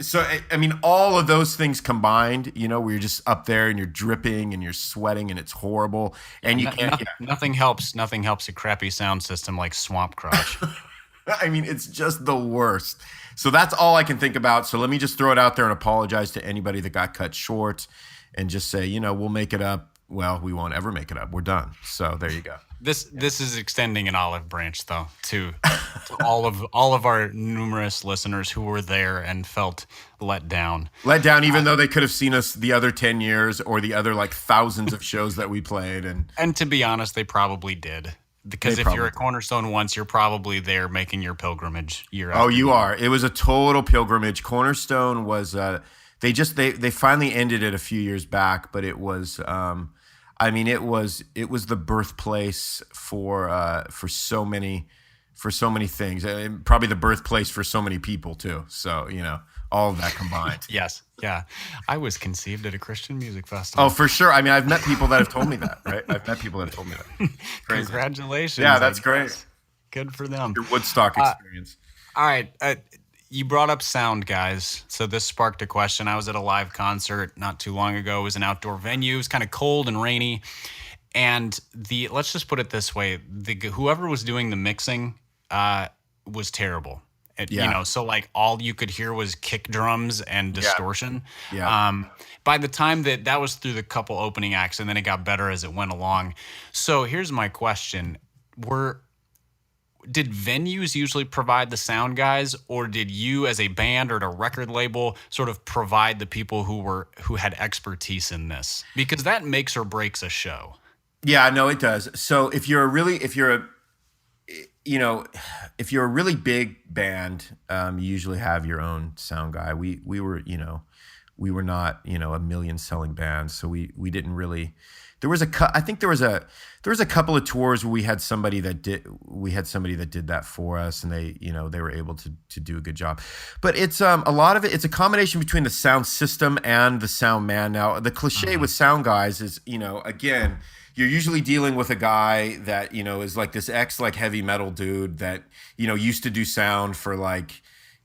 so, I mean, all of those things combined, where you're just up there and you're dripping and you're sweating and it's horrible. And you can't. Nothing helps. Nothing helps a crappy sound system like Swamp Crotch. I mean, it's just the worst. So that's all I can think about. So let me just throw it out there and apologize to anybody that got cut short and just say, we'll make it up. Well, we won't ever make it up. We're done. So there you go. This is extending an olive branch, though, to all of our numerous listeners who were there and felt let down. Let down, even though they could have seen us the other 10 years or the other like thousands of shows that we played. And to be honest, they probably did. Because if you're at Cornerstone once, you're probably there making your pilgrimage year after year. Oh, you are. It was a total pilgrimage. Cornerstone was they finally ended it a few years back, but it was it was the birthplace for so many things. Probably the birthplace for so many people too. So, all of that combined. Yes. Yeah. I was conceived at a Christian music festival. Oh, for sure. I mean, I've met people that have told me that, right? I've met people that have told me that. Crazy. Congratulations. Yeah, that's great. Good for them. Your Woodstock experience. All right. You brought up sound, guys. So this sparked a question. I was at a live concert not too long ago. It was an outdoor venue. It was kind of cold and rainy. And let's just put it this way. Whoever was doing the mixing was terrible. Yeah. So like all you could hear was kick drums and Yeah. distortion. Yeah. Um, by the time that was through the couple opening acts, and then it got better as it went along. So here's my question: Were did venues usually provide the sound guys, or did you as a band or a record label sort of provide the people who had expertise in this? Because that makes or breaks a show. Yeah, no, it does. So you know, if you're a really big band, you usually have your own sound guy. We were, we were not, a million selling band, so we didn't really. There was I think there was a couple of tours where we had somebody that did that for us, and they were able to do a good job. But it's a lot of it's a combination between the sound system and the sound man. Now the cliche with sound guys is, again, you're usually dealing with a guy that is like this ex like heavy metal dude that used to do sound for like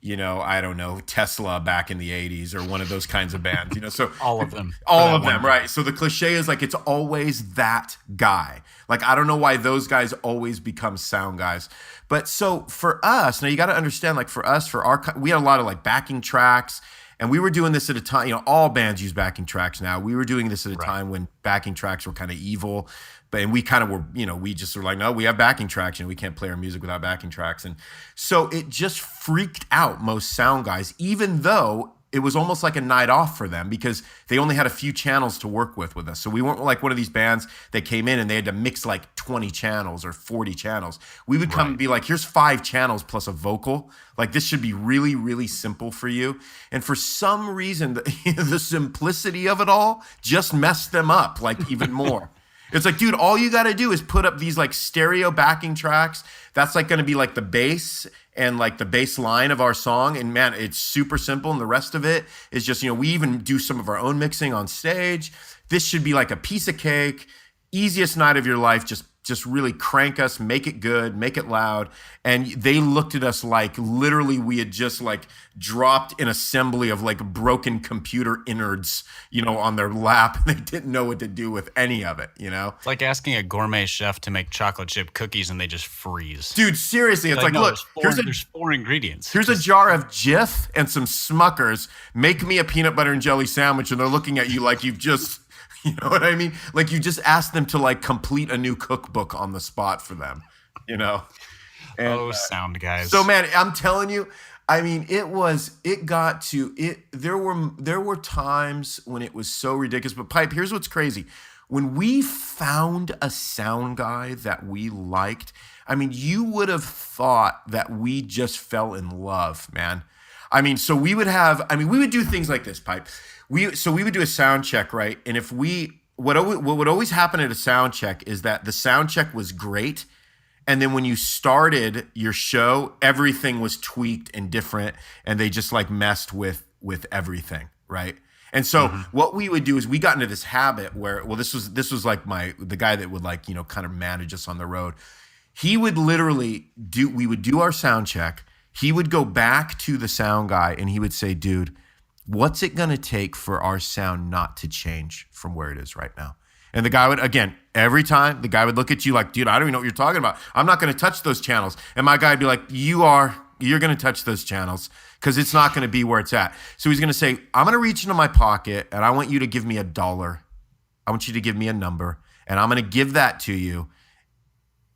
I don't know, Tesla back in the 80s or one of those kinds of bands, so All of them. For all that of one them, band. right? So the cliche is like it's always that guy. Like I don't know why those guys always become sound guys. But so for us, now you got to understand, like for us, we had a lot of like backing tracks. And we were doing this at a time, all bands use backing tracks now. We were doing this at a time when backing tracks were kind of evil. And we kind of were, we just were like, no, we have backing tracks, we can't play our music without backing tracks. And so it just freaked out most sound guys, even though it was almost like a night off for them because they only had a few channels to work with us. So we weren't like one of these bands that came in and they had to mix like 20 channels or 40 channels. We would come and be like, here's 5 channels plus a vocal. Like this should be really, really simple for you. And for some reason, the simplicity of it all just messed them up like even more. It's like, dude, all you got to do is put up these like stereo backing tracks. That's like going to be like the bass and like the bass line of our song. And man, it's super simple. And the rest of it is just, we even do some of our own mixing on stage. This should be like a piece of cake. Easiest night of your life. Just really crank us, make it good, make it loud. And they looked at us like literally we had just like dropped an assembly of like broken computer innards, on their lap. They didn't know what to do with any of it, It's like asking a gourmet chef to make chocolate chip cookies and they just freeze. Dude, seriously, it's like, no, look, there's 4 ingredients. Here's a jar of Jif and some Smuckers. Make me a peanut butter and jelly sandwich. And they're looking at you like you've just, you know what I mean? Like you just asked them to like complete a new cookbook on the spot for them, And, sound guys. So man, I'm telling you, I mean, there were times when it was so ridiculous. But Pipe, here's what's crazy. When we found a sound guy that we liked, I mean, you would have thought that we just fell in love, man. I mean, so we would do things like this, Pipe. We would do a sound check, right? And what would always happen at a sound check is that the sound check was great. And then when you started your show, everything was tweaked and different, and they just like messed with everything, right? And so what we would do is we got into this habit where, well, this was like the guy that would like, kind of manage us on the road. He would literally we would do our sound check. He would go back to the sound guy and he would say, dude, what's it going to take for our sound not to change from where it is right now? And the guy would, again, every time the guy would look at you like, dude, I don't even know what you're talking about. I'm not going to touch those channels. And my guy would be like, you're going to touch those channels because it's not going to be where it's at. So he's going to say, I'm going to reach into my pocket and I want you to give me $1. I want you to give me a number and I'm going to give that to you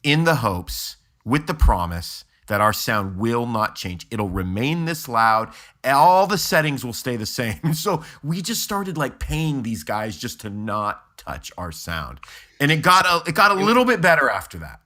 in the hopes, with the promise that our sound will not change. It'll remain this loud. All the settings will stay the same. So we just started like paying these guys just to not touch our sound. And it got a little bit better after that.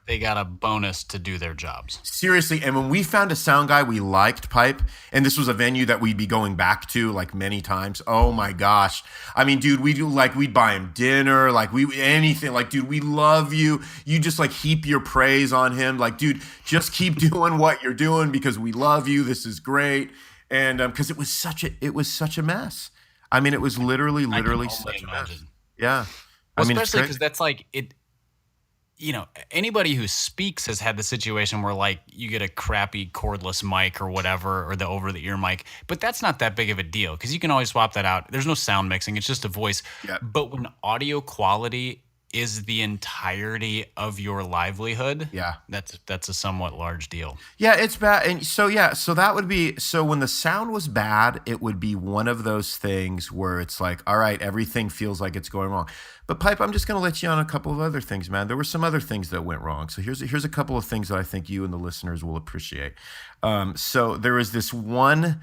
They got a bonus to do their jobs. Seriously, and when we found a sound guy we liked, Pipe, and this was a venue that we'd be going back to like many times. Oh my gosh. I mean, dude, we'd buy him dinner, anything. Like, dude, we love you. You just like heap your praise on him. Like, dude, just keep doing what you're doing because we love you. This is great. And because it was such a mess. I mean, it was literally such a mess. Yeah. Well, especially because that's like it. Anybody who speaks has had the situation where like you get a crappy cordless mic or whatever, or the over-the-ear mic, but that's not that big of a deal because you can always swap that out. There's no sound mixing. It's just a voice. Yep. But when audio quality is the entirety of your livelihood, Yeah. that's a somewhat large deal. Yeah, it's bad. And so, yeah, so that would be, so when the sound was bad, it would be one of those things where it's like, all right, everything feels like it's going wrong. But Pipe, I'm just going to let you on a couple of other things, man. There were some other things that went wrong. So here's a couple of things that I think you and the listeners will appreciate. So there was this one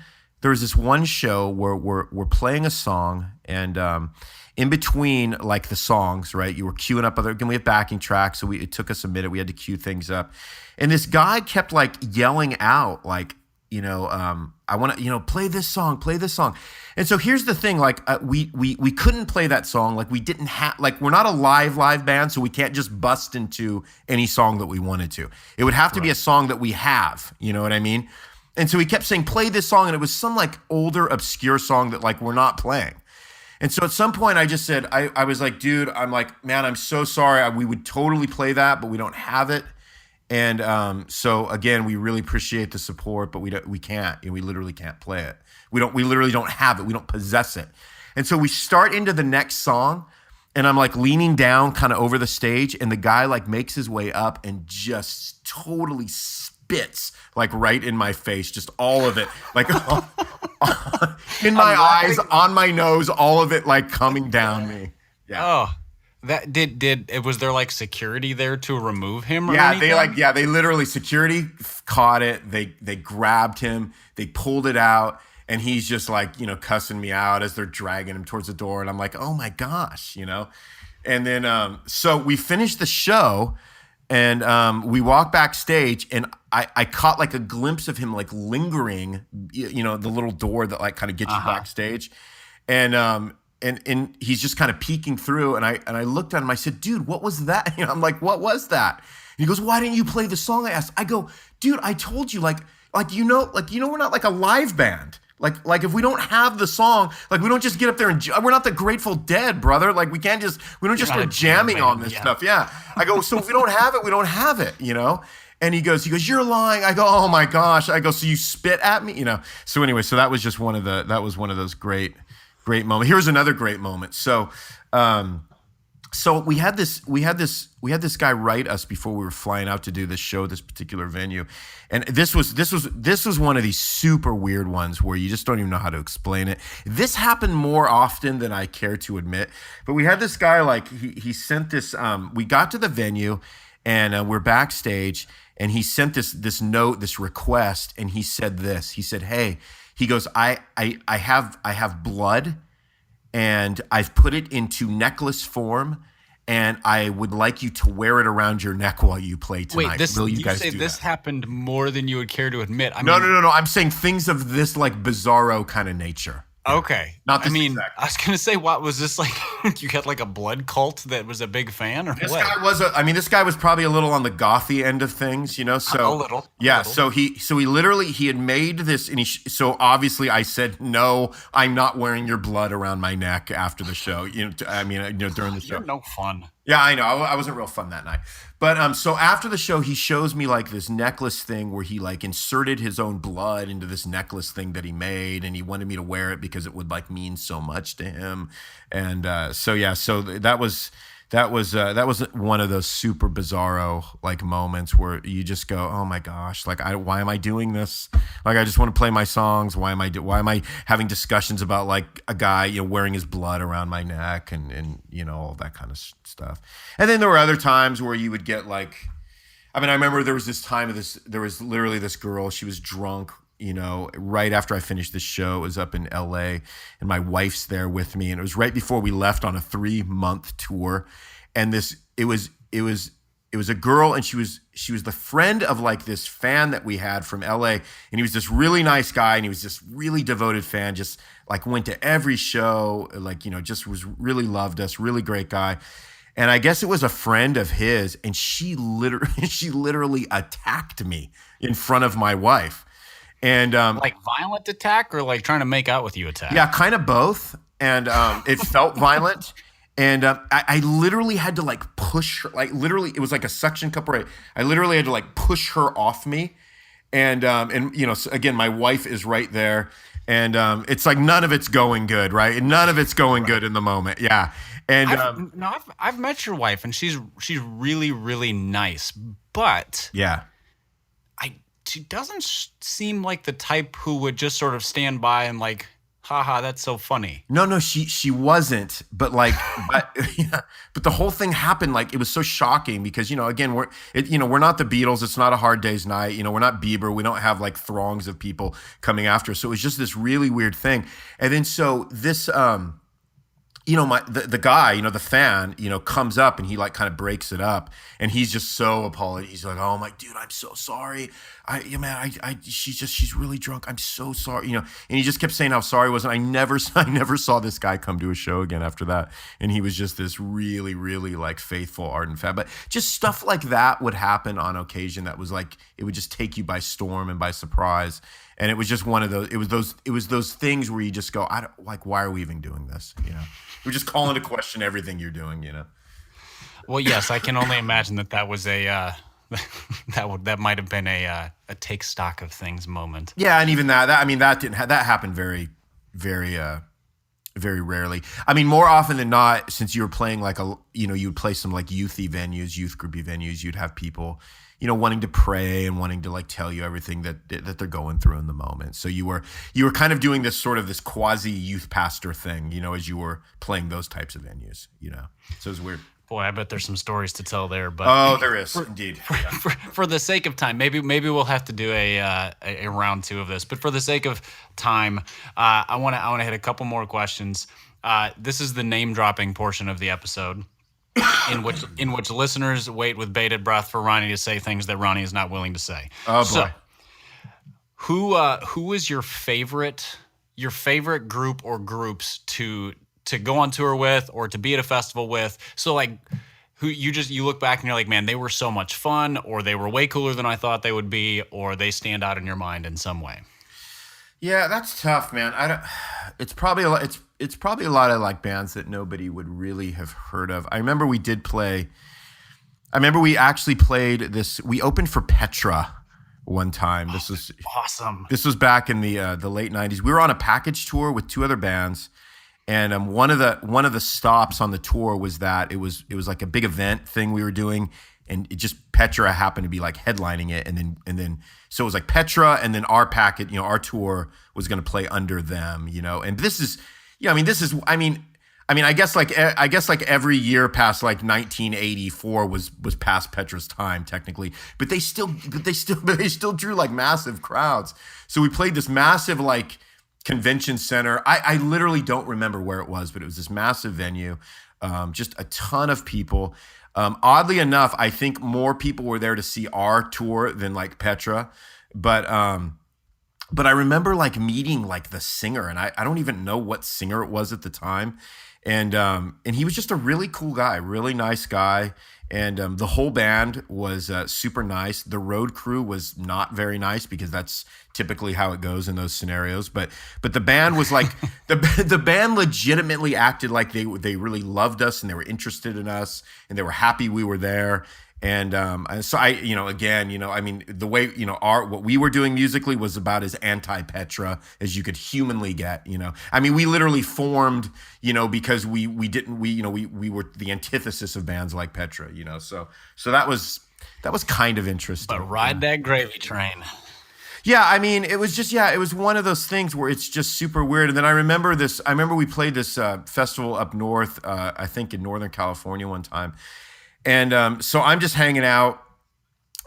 show where we're playing a song, and in between like the songs, right? You were queuing up other. Again, we have backing tracks, so it took us a minute. We had to queue things up, and this guy kept like yelling out, like, I want to, play this song, play this song. And so here's the thing, like we couldn't play that song, like we didn't have, like we're not a live band, so we can't just bust into any song that we wanted to. It would have to be a song that we have, you know what I mean? And so he kept saying, play this song, and it was some like older, obscure song that like we're not playing. And so at some point I just said, I was like, dude, I'm like, man, I'm so sorry. We would totally play that, but we don't have it. And so again, we really appreciate the support, but we can't. We literally can't play it. We literally don't have it. We don't possess it. And so we start into the next song, and I'm like leaning down kind of over the stage, and the guy like makes his way up and just totally spits like right in my face, just all of it, like in my eyes, on my nose, all of it like coming down me. Yeah. Oh, that was there like security there to remove him or Yeah, anything? they literally, security caught it. They grabbed him, they pulled it out, and he's just like, cussing me out as they're dragging him towards the door. And I'm like, oh my gosh, And then so we finished the show, and we walked backstage, and I caught like a glimpse of him like lingering, the little door that like kind of gets you backstage. And he's just kind of peeking through, and I looked at him. I said, "Dude, what was that?" I'm like, "What was that?" And he goes, "Why didn't you play the song I asked?" I go, "Dude, I told you, like we're not like a live band. Like if we don't have the song, like we don't just get up there and we're not the Grateful Dead, brother. Like we don't just start jamming on this stuff. Yeah." I go, "So if we don't have it, we don't have it, And he goes, "You're lying." I go, "Oh my gosh." I go, "So you spit at me?" So anyway, so that was just one of those great moment. Here's another great moment. So we had this guy write us before we were flying out to do this show, this particular venue, and this was one of these super weird ones where you just don't even know how to explain it. This happened more often than I care to admit, but we had this guy, like he sent this. We got to the venue, and we're backstage, and he sent this note, this request, and he said this. He said, "Hey." He goes, I have blood, and I've put it into necklace form, and I would like you to wear it around your neck while you play tonight. Wait, Will you you guys say do this that? happened more than you would care to admit? I No, mean, no, no, no. I'm saying things of this like bizarro kind of nature. okay. Not I this mean, exact. I was gonna say, what was this like? You had like a blood cult that was a big fan, or This what? this guy was probably a little on the gothy end of things, So A little. yeah. So he literally he had made this, and so obviously I said, "No, I'm not wearing your blood around my neck after the show." During the show. You're no fun. Yeah, I know. I wasn't real fun that night. But so after the show, he shows me like this necklace thing where he like inserted his own blood into this necklace thing that he made, and he wanted me to wear it because it would like mean so much to him. And so that was one of those super bizarro like moments where you just go, oh my gosh, like why am I doing this? Like I just want to play my songs. Why am I having discussions about like a guy wearing his blood around my neck and all that kind of stuff. And then there were other times where you would get like, I remember there was this time there was literally this girl, she was drunk, right after I finished the show. It was up in LA, and my wife's there with me, and it was right before we left on a 3-month tour. And it was a girl, and she was the friend of like this fan that we had from LA, and he was this really nice guy, and he was this really devoted fan, just like went to every show, like just was really loved us, really great guy. And I guess it was a friend of his, and she literally attacked me in front of my wife. And Like violent attack, or like trying to make out with you attack? yeah, kind of both. And it felt violent. And I literally had to like push her, like literally, it was like a suction cup, right? I literally had to like push her off me. And so again, my wife is right there. and it's like none of it's going good, right? And none of it's going Right. good in the moment. Yeah, and I've met your wife, and she's really really nice, but yeah. I she doesn't seem like the type who would just sort of stand by and like, haha, that's so funny. No, no, she wasn't. But like, but yeah, but the whole thing happened like it was so shocking because again we're not the Beatles. It's not A Hard Day's Night. We're not Bieber. We don't have like throngs of people coming after us. So it was just this really weird thing. And then so this the guy, the fan, comes up and he like kind of breaks it up, and he's just so apologetic. He's like, "Oh my dude, I'm so sorry. She's really drunk. I'm so sorry." And he just kept saying how sorry he was. And I never saw this guy come to a show again after that. And he was just this really, really like faithful, ardent fan. But just stuff like that would happen on occasion. That was like it would just take you by storm and by surprise. And it was just one of those. It was those things where you just go, I don't like. Why are we even doing this? We're just calling into question everything you're doing. Well, yes, I can only imagine that was a that might have been a take stock of things moment. Yeah, and even that happened very, very, very rarely. I mean, more often than not, since you were playing like you would play some like youth groupy venues, you'd have people, wanting to pray and wanting to like tell you everything that they're going through in the moment. So you were kind of doing this quasi youth pastor thing, as you were playing those types of venues, So it's weird. Boy, I bet there's some stories to tell there. But oh, there is indeed. For the sake of time, maybe we'll have to do a round two of this. But for the sake of time, I want to hit a couple more questions. This is the name dropping portion of the episode, in which listeners wait with bated breath for Ronnie to say things that Ronnie is not willing to say. Oh boy. So, who is your favorite group or groups to go on tour with or to be at a festival with? So like who you look back and you're like, man, they were so much fun, or they were way cooler than I thought they would be, or they stand out in your mind in some way. Yeah, that's tough, man. I don't. It's probably a lot. It's probably a lot of like bands that nobody would really have heard of. I remember we did play. I remember we actually played this. We opened for Petra one time. This was awesome. This was back in the late '90s. We were on a package tour with two other bands, and one of the stops on the tour was that it was like a big event thing we were doing, and it just Petra happened to be like headlining it, and then so it was like Petra, and then our packet, our tour was going to play under them, and this is, I guess like every year past like 1984 was past Petra's time technically, but they still drew like massive crowds. So we played this massive like convention center. I literally don't remember where it was, but it was this massive venue, just a ton of people. Oddly enough, I think more people were there to see our tour than like Petra, but I remember like meeting like the singer, and I don't even know what singer it was at the time, and he was just a really cool guy, really nice guy. And the whole band was super nice. The road crew was not very nice because that's typically how it goes in those scenarios. But the band was like the band legitimately acted like they really loved us and they were interested in us and they were happy we were there. And so I, I mean, the way, what we were doing musically was about as anti-Petra as you could humanly get, I mean, we literally formed, because we were the antithesis of bands like Petra, so that was kind of interesting. But ride that gravy train. Yeah, I mean, it was just, it was one of those things where it's just super weird. And then I remember we played this festival up north, I think in Northern California one time. And so I'm just hanging out,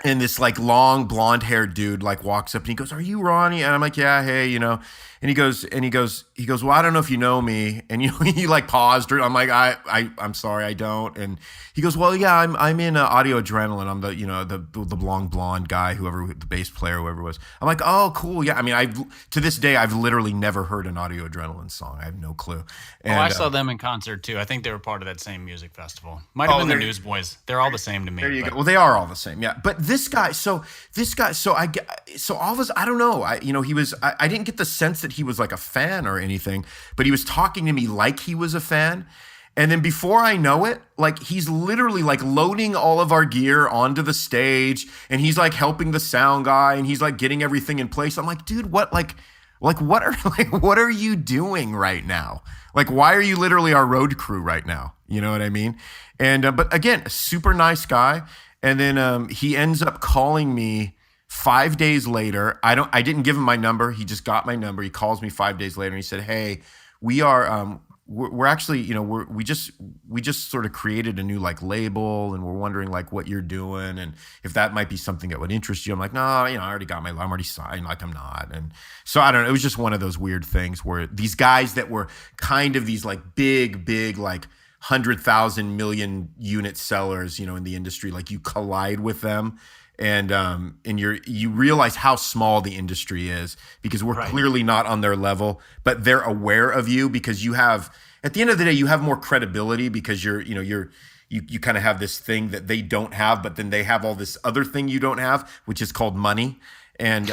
and this like long blonde haired dude like walks up and he goes, "Are you Ronnie?" And I'm like, "Yeah, hey," And he goes, "Well, I don't know if you know me." And he like paused. I'm like, I'm sorry, I don't. And he goes, "Well, yeah, I'm in Audio Adrenaline. I'm the long blonde guy, the bass player, whoever it was." I'm like, "Oh, cool, yeah." I mean, to this day I've literally never heard an Audio Adrenaline song. I have no clue. And, I saw them in concert too. I think they were part of that same music festival. Might have been the Newsboys. They're all the same to me. There you go. Well, they are all the same, yeah. But this guy, so all of us, I don't know. He was. I didn't get the sense that he was like a fan or anything, but he was talking to me like he was a fan. And then before I know it, like he's literally like loading all of our gear onto the stage, and he's like helping the sound guy, and he's like getting everything in place. I'm like, dude, what like what are like what are you doing right now? Like why are you literally our road crew right now? You know what I mean? And but again, a super nice guy. And then he ends up calling me 5 days later. I didn't give him my number. He just got my number. He calls me 5 days later and he said, "Hey, we are we're actually, we just sort of created a new like label and we're wondering like what you're doing and if that might be something that would interest you." I'm like, "No, I already got I'm already signed, like I'm not." And so I don't know, it was just one of those weird things where these guys that were kind of these like big like 100,000 million unit sellers, in the industry, like you collide with them and you realize how small the industry is because we're Right. clearly not on their level, but they're aware of you because you have, at the end of the day, you have more credibility because you kind of have this thing that they don't have, but then they have all this other thing you don't have, which is called money. And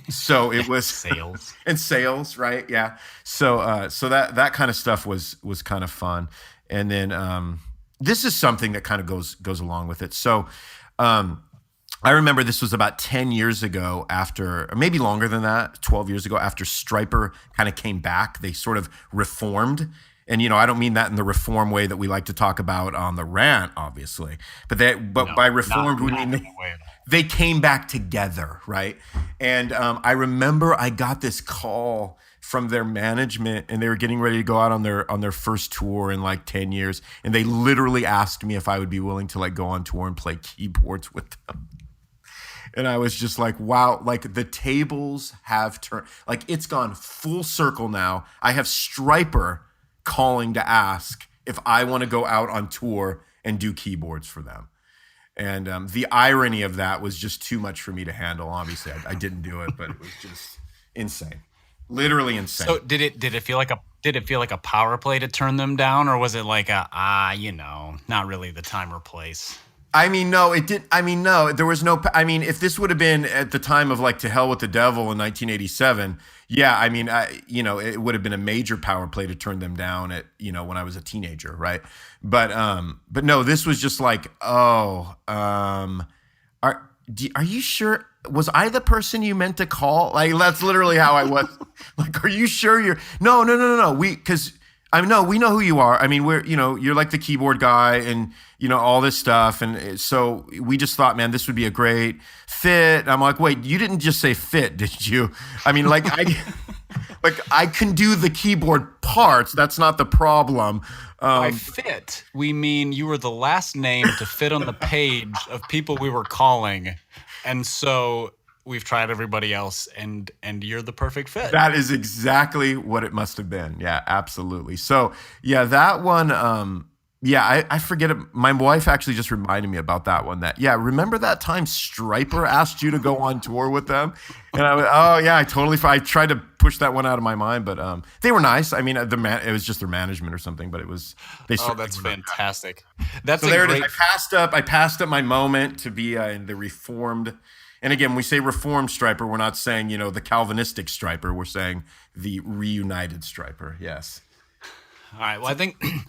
so it was Sales. and sales, right? Yeah. So that kind of stuff was kind of fun. And then this is something that kind of goes along with it. So I remember this was about 10 years ago after, or maybe longer than that, 12 years ago after Striper kind of came back. They sort of reformed. And, I don't mean that in the reform way that we like to talk about on the rant, obviously. But by No, reformed, we not mean in a way at all. they came back together, right? And I remember I got this call from their management, and they were getting ready to go out on their first tour in like 10 years, and they literally asked me if I would be willing to like go on tour and play keyboards with them. And I was just like, wow, like the tables have turned. Like it's gone full circle now. I have Striper calling to ask if I want to go out on tour and do keyboards for them. And the irony of that was just too much for me to handle. Obviously, I didn't do it, but it was just insane, literally insane. So did it feel like a power play to turn them down, or was it like not really the time or place? I mean, no, it did. I mean, no, there was no. I mean, if this would have been at the time of like "To Hell with the Devil" in 1987, yeah, I mean, it would have been a major power play to turn them down at when I was a teenager, right? But no, this was just like, oh, are you sure? Was I the person you meant to call? Like that's literally how I was. Like, are you sure you're? No. Because I mean, no, we know who you are. I mean, you're like the keyboard guy and, all this stuff. And so we just thought, man, this would be a great fit. I'm like, wait, you didn't just say fit, did you? I mean, I can do the keyboard parts. That's not the problem. By fit, we mean you were the last name to fit on the page of people we were calling. And so we've tried everybody else and you're the perfect fit. That is exactly what it must have been. Yeah, absolutely. So yeah, that one, I forget it. My wife actually just reminded me about that one. Remember that time Striper asked you to go on tour with them? And I was, oh yeah, I tried to push that one out of my mind, but they were nice. I mean, it was just their management or something, but it was, they Oh, certainly that's were. fantastic. That's So a there it is. great I passed up my moment to be in the reformed. And again, when we say reformed Striper, we're not saying, the Calvinistic Striper. We're saying the reunited Striper. Yes. All right. Well,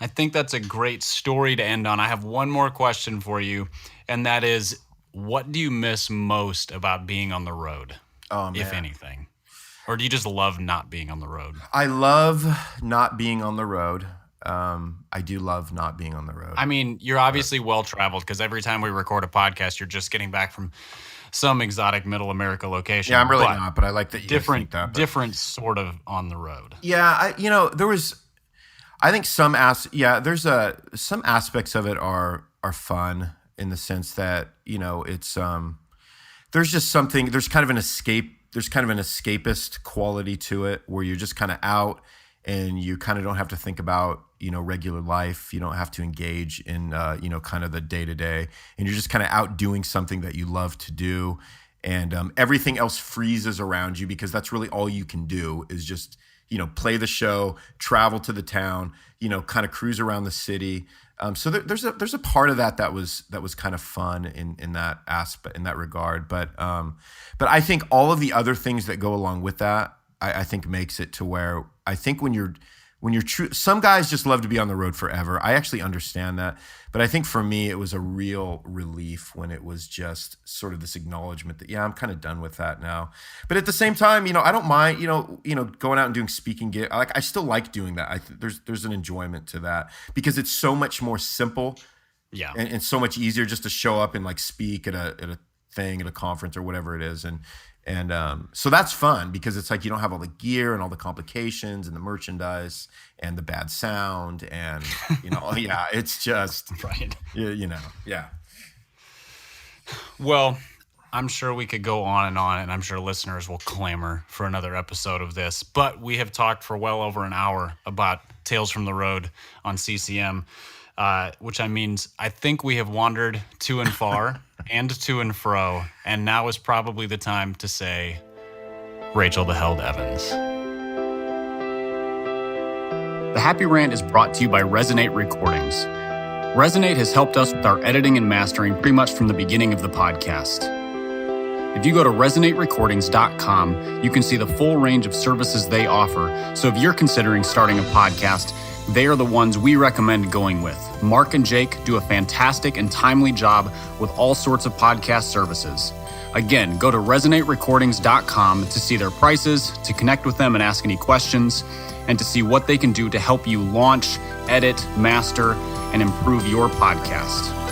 I think that's a great story to end on. I have one more question for you, and that is, what do you miss most about being on the road, Oh, if man. anything? Or do you just love not being on the road? I love not being on the road. I do love not being on the road. I mean, you're obviously well traveled because every time we record a podcast, you're just getting back from some exotic middle America location. Yeah, I'm really but not, but I like that you guys think that. But different sort of on the road. yeah, there was, I think there's some aspects of it are fun in the sense that, it's, there's just something, there's kind of an escapist quality to it where you're just kind of out and you kind of don't have to think about, regular life. You don't have to engage in, kind of the day to day, and you're just kind of out doing something that you love to do. And everything else freezes around you because that's really all you can do is just, play the show, travel to the town, kind of cruise around the city. So there's a part of that was kind of fun in that aspect, in that regard. But I think all of the other things that go along with that, I think makes it to where I think when you're when you're true, some guys just love to be on the road forever. I actually understand that. But I think for me, it was a real relief when it was just sort of this acknowledgement that, yeah, I'm kind of done with that now. But at the same time, I don't mind, going out and doing speaking gigs. I still like doing that. There's an enjoyment to that because it's so much more simple. Yeah. And so much easier just to show up and like speak at a thing, at a conference or whatever it is. And so that's fun because it's like you don't have all the gear and all the complications and the merchandise and the bad sound and yeah, it's just right. Yeah. Well, I'm sure we could go on, and I'm sure listeners will clamor for another episode of this. But we have talked for well over an hour about Tales from the Road on CCM, which means I think we have wandered to and far and to and fro, and now is probably the time to say, Rachel the Held Evans. The Happy Rant is brought to you by Resonate Recordings. Resonate has helped us with our editing and mastering pretty much from the beginning of the podcast. If you go to resonaterecordings.com, you can see the full range of services they offer. So if you're considering starting a podcast, they are the ones we recommend going with. Mark and Jake do a fantastic and timely job with all sorts of podcast services. Again, go to resonaterecordings.com to see their prices, to connect with them and ask any questions, and to see what they can do to help you launch, edit, master, and improve your podcast.